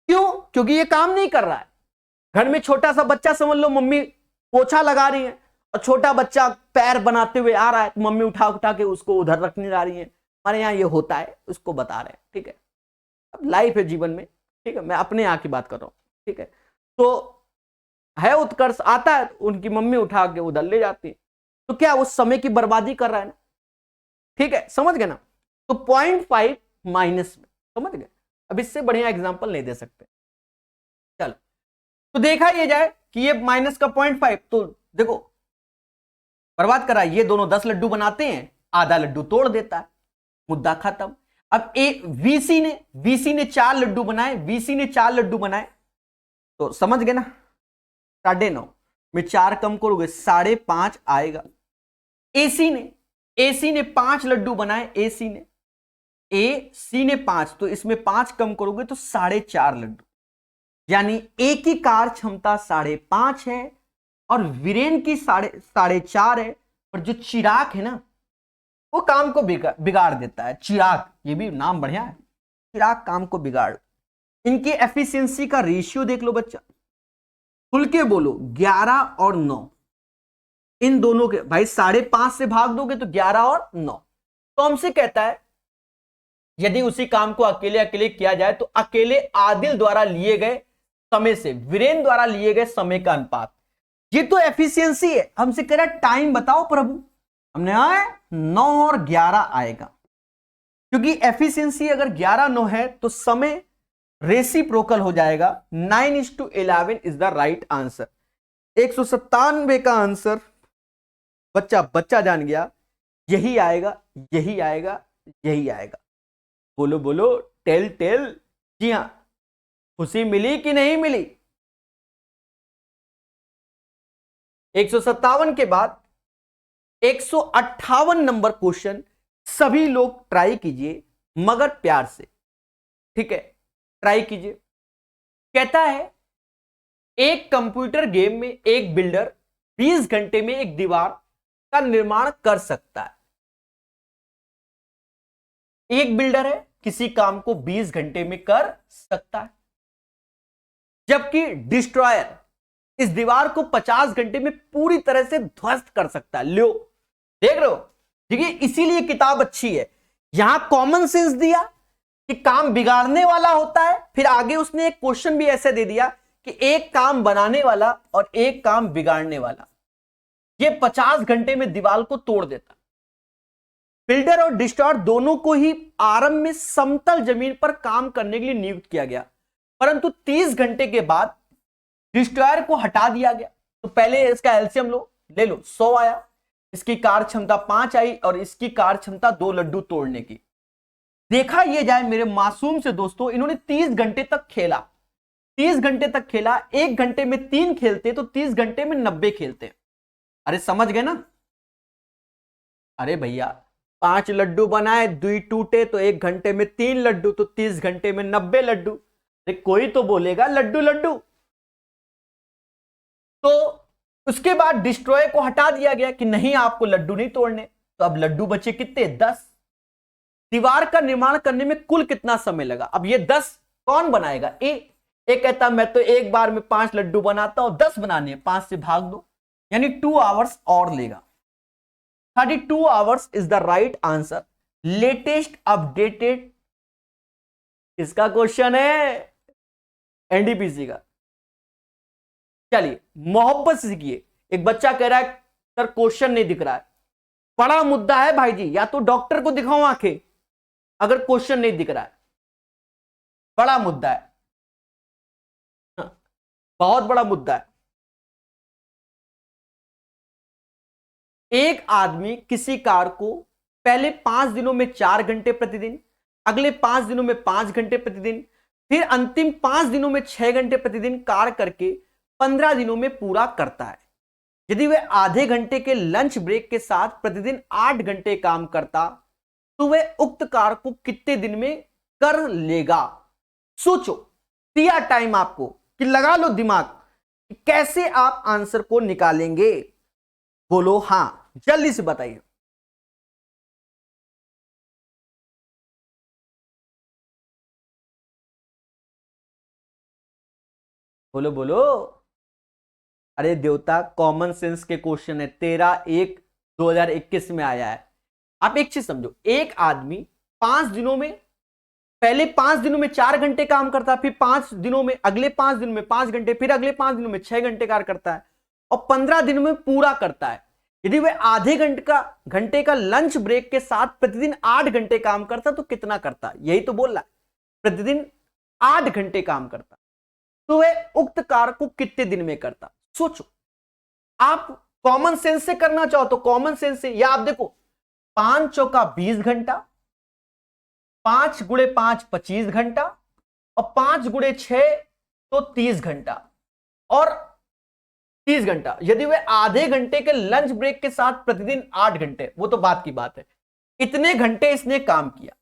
क्यों? क्योंकि ये काम नहीं कर रहा है। घर में छोटा सा बच्चा समझ लो, मम्मी पोछा लगा रही है और छोटा बच्चा पैर बनाते हुए आ रहा है, तो मम्मी उठा उठा के उसको उधर रखने जा रही है। हमारे यहाँ ये होता है, उसको बता रहे हैं। ठीक है, अब लाइफ है जीवन में, ठीक है, मैं अपने यहाँ की बात कर रहा हूँ। ठीक है, तो है उत्कर्ष आता है, उनकी मम्मी उठा के उधर ले जाती है, तो क्या उस समय की बर्बादी कर रहा है ना? ठीक है, समझ गए ना? तो 0.5 माइनस में, समझ गए? अब इससे बढ़िया एग्जांपल नहीं दे सकते। चलो, तो देखा ये जाए कि ये माइनस का 0.5, तो देखो बर्बाद करा। ये दोनों 10 लड्डू बनाते हैं, आधा लड्डू तोड़ देता है, मुद्दा खत्म। अब वीसी ने 4 लड्डू बनाए, वीसी ने 4 लड्डू बनाए, तो समझ गए ना, 9.5 में 4 कम करोगे 5.5 आएगा। एसी ने 5 लड्डू बनाए, एसी ने 5, तो इसमें 5 कम करोगे तो 4.5 लड्डू, यानी ए की कार्य क्षमता 5.5 है और वीरेन की 4.5 है। और जो चिराग है ना, वो काम को बिगाड़ देता है। चिराग, ये भी नाम बढ़िया है, चिराग काम को बिगाड़। इनकी एफिशिएंसी का रेशियो देख लो बच्चा, खुल के बोलो, 11 और 9, इन दोनों के भाई 5.5 से भाग दोगे तो 11 और 9। तो हमसे कहता है यदि उसी काम को अकेले अकेले किया जाए तो अकेले आदिल द्वारा लिए गए समय से वीरेन द्वारा लिए गए समय का अनुपात। ये तो एफिशिएंसी है, हमसे कह रहा है टाइम बताओ प्रभु। हमने आए 9 और 11 आएगा, क्योंकि एफिशिएंसी अगर 11-9 है तो समय रेसिप्रोकल हो जाएगा। 9:11 इज द राइट आंसर। 197 का आंसर बच्चा जान गया, यही आएगा, यही आएगा, यही आएगा। बोलो बोलो, टेल। जी हां, खुशी मिली कि नहीं मिली? 157 के बाद 158 नंबर क्वेश्चन सभी लोग ट्राई कीजिए, मगर प्यार से, ठीक है, ट्राई कीजिए। कहता है एक कंप्यूटर गेम में एक बिल्डर 20 घंटे में एक दीवार का निर्माण कर सकता है। एक बिल्डर है, किसी काम को 20 घंटे में कर सकता है, जबकि डिस्ट्रॉयर इस दीवार को 50 घंटे में पूरी तरह से ध्वस्त कर सकता है। लो, देख रहे हो, देखिए इसीलिए किताब अच्छी है। यहां कॉमन सेंस दिया कि काम बिगाड़ने वाला होता है, फिर आगे उसने एक क्वेश्चन भी ऐसे दे दिया कि एक काम बनाने वाला और एक काम बिगाड़ने वाला, ये 50 घंटे में दीवार को तोड़ देता। बिल्डर और डिस्ट्रॉयर दोनों को ही आरंभ में समतल जमीन पर काम करने के लिए नियुक्त किया गया, परंतु 30 घंटे के बाद डिस्ट्रॉयर को हटा दिया गया। तो पहले इसका एलसीएम ले लो, 100 आया, इसकी कार्य क्षमता 5 आई और इसकी कार्य क्षमता 2 लड्डू तोड़ने की। देखा ये जाए मेरे मासूम से दोस्तों, इन्होंने 30 घंटे तक खेला, 30 घंटे तक खेला। 1 घंटे में 3 खेलते तो 30 घंटे में 90 खेलते। अरे समझ गए ना? अरे भैया 5 लड्डू बनाए, 2 टूटे, तो 1 घंटे में 3 लड्डू, तो 30 घंटे में 90 लड्डू। कोई तो बोलेगा लड्डू लड्डू। तो उसके बाद डिस्ट्रॉय को हटा दिया गया कि नहीं, आपको लड्डू नहीं तोड़ने। तो अब लड्डू बचे कितने? 10। दीवार का निर्माण करने में कुल कितना समय लगा? अब ये 10 कौन बनाएगा? ए कहता मैं तो एक बार में 5 लड्डू बनाता हूं, 10 बनाने, 5 से भाग दो, यानी 2 आवर्स और लेगा। 32 hours is the right answer. Latest updated इसका क्वेश्चन है एनडीपीसी का। चलिए मोहब्बत से सीखिए। एक बच्चा कह रहा है सर क्वेश्चन नहीं दिख रहा है। बड़ा मुद्दा है भाई जी, या तो डॉक्टर को दिखाओ आंखें अगर क्वेश्चन नहीं दिख रहा है। बड़ा मुद्दा है, बहुत बड़ा मुद्दा है। एक आदमी किसी कार को पहले 5 दिनों में 4 घंटे प्रतिदिन, अगले 5 दिनों में 5 घंटे प्रतिदिन, फिर अंतिम 5 दिनों में 6 घंटे प्रतिदिन कार करके 15 दिनों में पूरा करता है। यदि वह आधे घंटे के लंच ब्रेक के साथ प्रतिदिन 8 घंटे काम करता तो वह उक्त कार को कितने दिन में कर लेगा? सोचो, दिया टाइम आपको कि लगा लो दिमाग कि कैसे आप आंसर को निकालेंगे। बोलो हां, जल्दी से बताइए। बोलो बोलो। अरे देवता, कॉमन सेंस के क्वेश्चन है। 13/1/2021 में आया है। आप एक चीज समझो, एक आदमी 5 दिनों में, पहले 5 दिनों में 4 घंटे काम करता है, फिर 5 दिनों में, अगले 5 दिनों में 5 घंटे, फिर अगले 5 दिनों में 6 घंटे कार्य करता है और 15 दिनों में पूरा करता है। यदि वह आधे घंटे का लंच ब्रेक के साथ प्रतिदिन 8 घंटे काम करता तो कितना करता? यही तो बोल रहा है, प्रतिदिन 8 घंटे काम करता तो वह उक्त कार्य को कितने दिन में करता? सोचो, आप कॉमन सेंस से करना चाहो तो कॉमन सेंस से, या आप देखो 5 चौका 20 घंटा, 5 गुणे 5 25 घंटा, और 5 गुणे 6 तो 30 घंटा, और 30 घंटा यदि वे आधे घंटे के लंच ब्रेक के साथ प्रतिदिन 8 घंटे, वो तो बात की बात है, इतने घंटे इसने काम किया,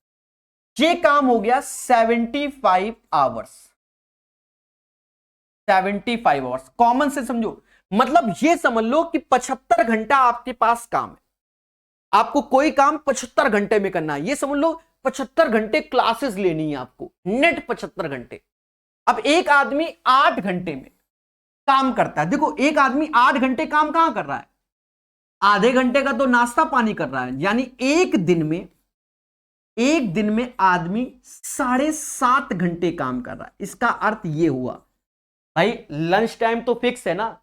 ये काम हो गया 75 आवर्स। 75 आवर्स कॉमन से समझो, मतलब ये समझ लो कि 75 घंटा आपके पास काम है, आपको कोई काम 75 घंटे में करना है, ये समझ लो 75 घंटे क्लासेस लेनी है आपको, नेट 75 घंटे। अब एक आदमी 8 घंटे में काम करता है, देखो एक आदमी 8 घंटे काम कहां कर रहा है, आधे घंटे का तो नाश्ता पानी कर रहा है, यानी एक दिन में आदमी 7.5 घंटे काम कर रहा है। इसका अर्थ यह हुआ भाई लंच टाइम तो फिक्स है ना,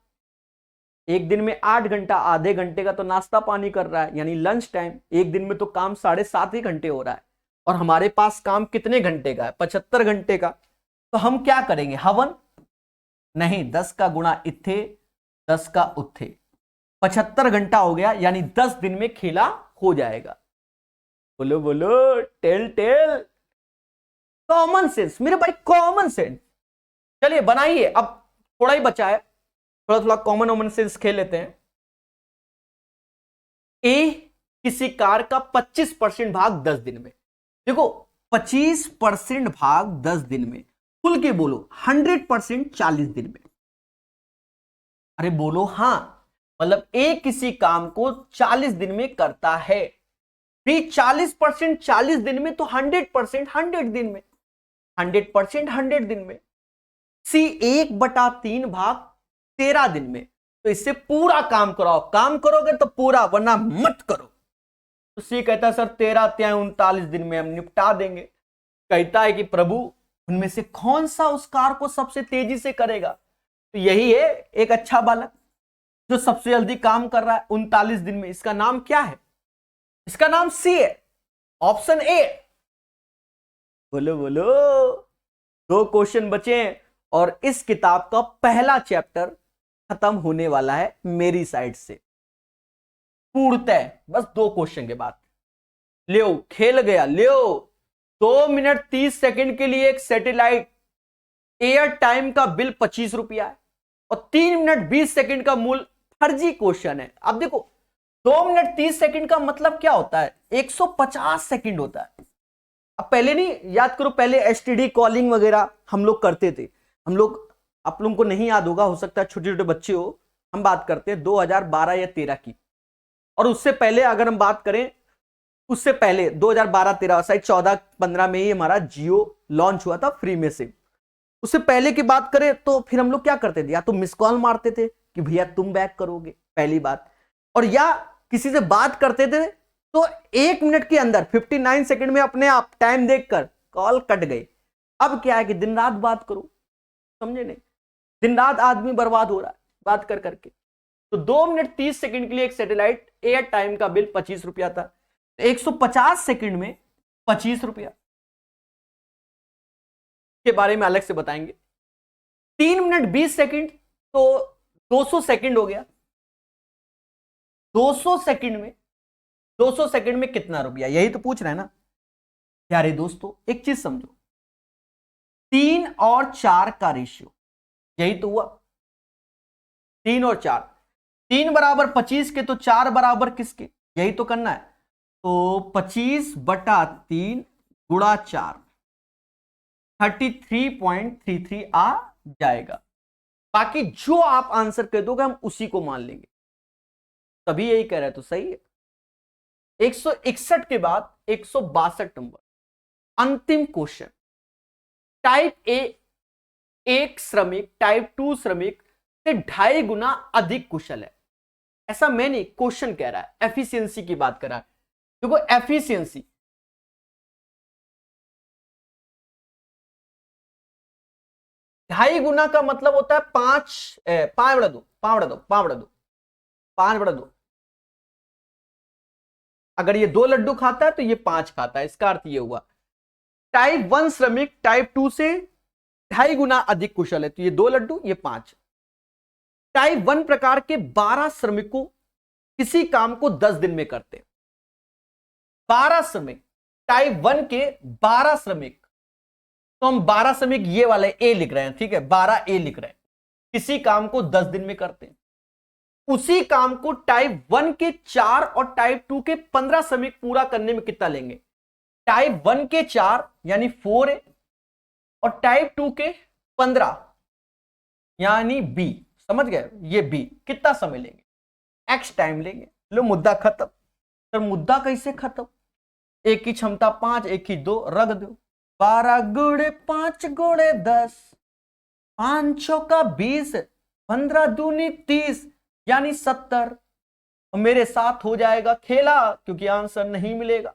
एक दिन में 8 घंटा, आधे घंटे का तो नाश्ता पानी कर रहा है, यानी लंच टाइम, एक दिन में तो काम 7.5 ही घंटे हो रहा है, और हमारे पास काम कितने घंटे का है, 75 घंटे का। तो हम क्या करेंगे, हवन नहीं, 10 का गुणा इत्थे 10 का उत्थे, 75 घंटा हो गया, यानी 10 दिन में खेला हो जाएगा। बोलो बोलो, टेल टेल, कॉमन सेंस मेरे भाई, कॉमन सेंस। चलिए बनाइए, अब थोड़ा ही बचा है, थोड़ा थोड़ा कॉमन सेंस खेल लेते हैं। ए किसी कार का 25% भाग 10 दिन में, देखो 25% भाग 10 दिन में, खुल के बोलो 100% 40 दिन में। अरे बोलो हां, मतलब ए किसी काम को 40 दिन में करता है, भी 40% 40 दिन में, तो 100% 100 दिन में, 100% 100 दिन में। सी 1/3 भाग 13 दिन में, तो इससे पूरा काम कराओ, काम करोगे तो पूरा, वरना मत करो। तो सी कहता है सर 13 तिहाई 39 दिन में हम निपटा देंगे। कहता है कि प्रभु उनमें से कौन सा उस कार्य को सबसे तेजी से करेगा, तो यही है एक अच्छा बालक जो सबसे जल्दी काम कर रहा है 39 दिन में। इसका नाम क्या है, इसका नाम सी है, ऑप्शन ए। बोलो बोलो, 2 क्वेश्चन बचे और इस किताब का पहला चैप्टर खत्म होने वाला है मेरी साइड से, पूर्णतः बस 2 क्वेश्चन के बाद। लियो खेल गया, लियो 2 मिनट 30 सेकंड के लिए एक सैटेलाइट एयर टाइम का बिल 25 रुपया है, और 3 मिनट 20 सेकंड का मूल फर्जी क्वेश्चन है। अब देखो 2 मिनट 30 सेकंड का मतलब क्या होता है, 150 सेकंड होता है। अब पहले नहीं याद करो, पहले एसटीडी कॉलिंग वगैरह हम लोग करते थे, हम लोग, आप लोगों को नहीं याद होगा, हो सकता है छोटे छोटे बच्चे हो, हम बात करते हैं 2012 या 13 की, और उससे पहले अगर हम बात करें, उससे पहले 2012-13 शायद 14-15 में ही हमारा जियो लॉन्च हुआ था फ्री में से। उससे पहले की बात करें तो फिर हम लोग क्या करते थे, या तो मिस कॉल मारते थे कि भैया तुम बैक करोगे, पहली बात, और या किसी से बात करते थे तो 1 मिनट के अंदर 59 सेकंड में अपने आप टाइम देखकर कॉल कट गए। अब क्या है कि दिन रात बात करो, समझे नहीं, दिन रात आदमी बर्बाद हो रहा है बात कर करके। तो 2 मिनट 30 सेकंड के लिए एक सैटेलाइट एयर टाइम का बिल 25 रुपया था, 150 सेकंड में 25 रुपया के बारे में अलग से बताएंगे। 3 मिनट 20 सेकंड तो 200 सेकंड हो गया, 200 सेकंड में कितना रुपया, यही तो पूछ रहा है ना प्यारे दोस्तों। एक चीज समझो, 3 और 4 का रेशियो, यही तो हुआ, 3 और 4, 3 बराबर 25 के, तो 4 बराबर किसके, यही तो करना है। तो 25/3 गुणा 4, 33.33 आ जाएगा। बाकी जो आप आंसर कह दोगे हम उसी को मान लेंगे, तभी यही कह रहे तो सही है। 161 के बाद 162 नंबर, अंतिम क्वेश्चन। टाइप ए एक श्रमिक टाइप 2 श्रमिक से 2.5 गुना अधिक कुशल है, ऐसा मैं नहीं, क्वेश्चन कह रहा है, एफिशिएंसी की बात कर रहा है। देखो एफिशिएंसी, ढाई गुना का मतलब होता है 5/2। अगर ये 2 लड्डू खाता है तो ये 5 खाता है, इसका अर्थ ये हुआ टाइप 1 श्रमिक टाइप 2 से 2.5 गुना अधिक कुशल है, तो ये 2 लड्डू ये 5। टाइप 1 प्रकार के 12 श्रमिकों किसी काम को 10 दिन में करते हैं। 12 श्रमिक, टाइप 1 के 12 श्रमिक, तो हम 12 श्रमिक ये वाले ए लिख रहे हैं, ठीक है, 12 ए लिख रहे हैं, किसी काम को 10 दिन में करते हैं। उसी काम को टाइप 1 के 4 और टाइप 2 के 15 श्रमिक पूरा करने में कितना लेंगे? टाइप 1 के 4 यानी 4A और टाइप 2 के 15 यानी B, समझ गए, ये B, कितना समय लेंगे? X टाइम लेंगे। लो मुद्दा खत्म। सर मुद्दा कैसे खत्म? एक की क्षमता 5, एक की 2, रख दो। 12 गुणे 5 गुणे 10, 5 चौका 20, 15 दूनी 30 यानी 70। और मेरे साथ हो जाएगा खेला, क्योंकि आंसर नहीं मिलेगा।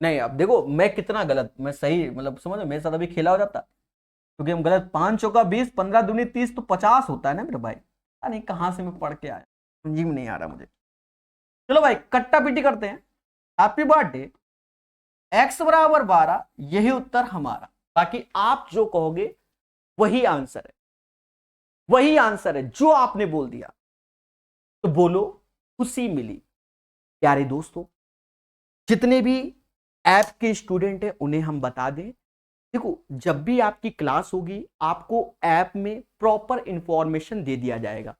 नहीं, अब देखो मैं कितना गलत, मैं सही, मतलब समझो मेरे साथ अभी खेला हो जाता, क्योंकि हम गलत। 5 चौका 20, 15 दूनी 30 तो 50 होता है ना मेरे भाई। नहीं कहां से मैं पढ़ के आया, समझी में नहीं आ रहा मुझे। चलो भाई कट्टा पीटी करते हैं। हैप्पी बर्थडे, x बराबर 12, यही उत्तर हमारा। बाकी आप जो कहोगे वही आंसर है, वही आंसर है जो आपने बोल दिया। तो बोलो खुशी मिली। प्यारे दोस्तों, जितने भी ऐप के स्टूडेंट हैं उन्हें हम बता दें, देखो जब भी आपकी क्लास होगी आपको ऐप में प्रॉपर इंफॉर्मेशन दे दिया जाएगा।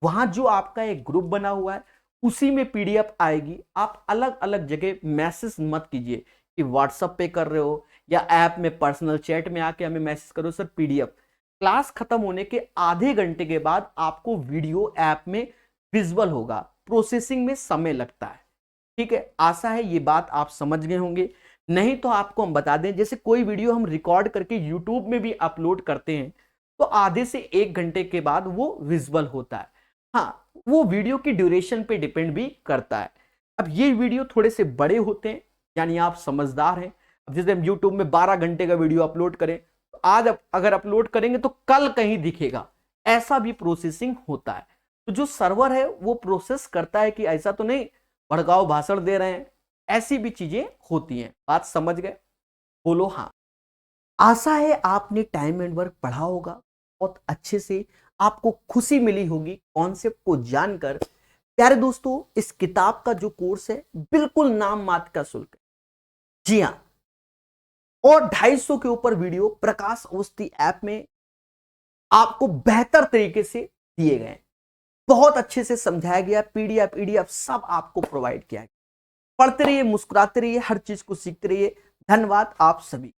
वहां जो आपका एक ग्रुप बना हुआ है उसी में पीडीएफ आएगी। आप अलग अलग जगह मैसेज मत कीजिए कि व्हाट्सएप पे कर रहे हो या ऐप में पर्सनल चैट में आके हमें मैसेज करो सर पीडीएफ। क्लास खत्म होने के आधे घंटे के बाद आपको वीडियो ऐप में विजुअल होगा, प्रोसेसिंग में समय लगता है, ठीक है। आशा है ये बात आप समझ गए होंगे। नहीं तो आपको हम बता दें, जैसे कोई वीडियो हम रिकॉर्ड करके यूट्यूब में भी अपलोड करते हैं तो आधे से 1 घंटे के बाद वो विजुअल होता है। हाँ, वो वीडियो की ड्यूरेशन पे डिपेंड भी करता है। अब ये वीडियो थोड़े से बड़े होते हैं, यानी आप समझदार हैं। अब जैसे हम यूट्यूब में 12 घंटे का वीडियो अपलोड करें तो आज अगर अपलोड करेंगे तो कल कहीं दिखेगा, ऐसा भी प्रोसेसिंग होता है। तो जो सर्वर है वो प्रोसेस करता है कि ऐसा तो नहीं भड़काऊ भाषण दे रहे हैं, ऐसी भी चीजें होती हैं। बात समझ गए? बोलो हाँ। आशा है आपने टाइम एंड वर्क पढ़ा होगा, बहुत अच्छे से आपको खुशी मिली होगी कॉन्सेप्ट को जानकर। प्यारे दोस्तों, इस किताब का जो कोर्स है बिल्कुल नाम मात्र का शुल्क है, जी हाँ, और 250 के ऊपर वीडियो प्रकाश अवस्थी ऐप में आपको बेहतर तरीके से दिए गए, बहुत अच्छे से समझाया गया, पीडीएफ ईडीएफ सब आपको प्रोवाइड किया गया। पढ़ते रहिए, मुस्कुराते रहिए, हर चीज को सीखते रहिए। धन्यवाद आप सभी।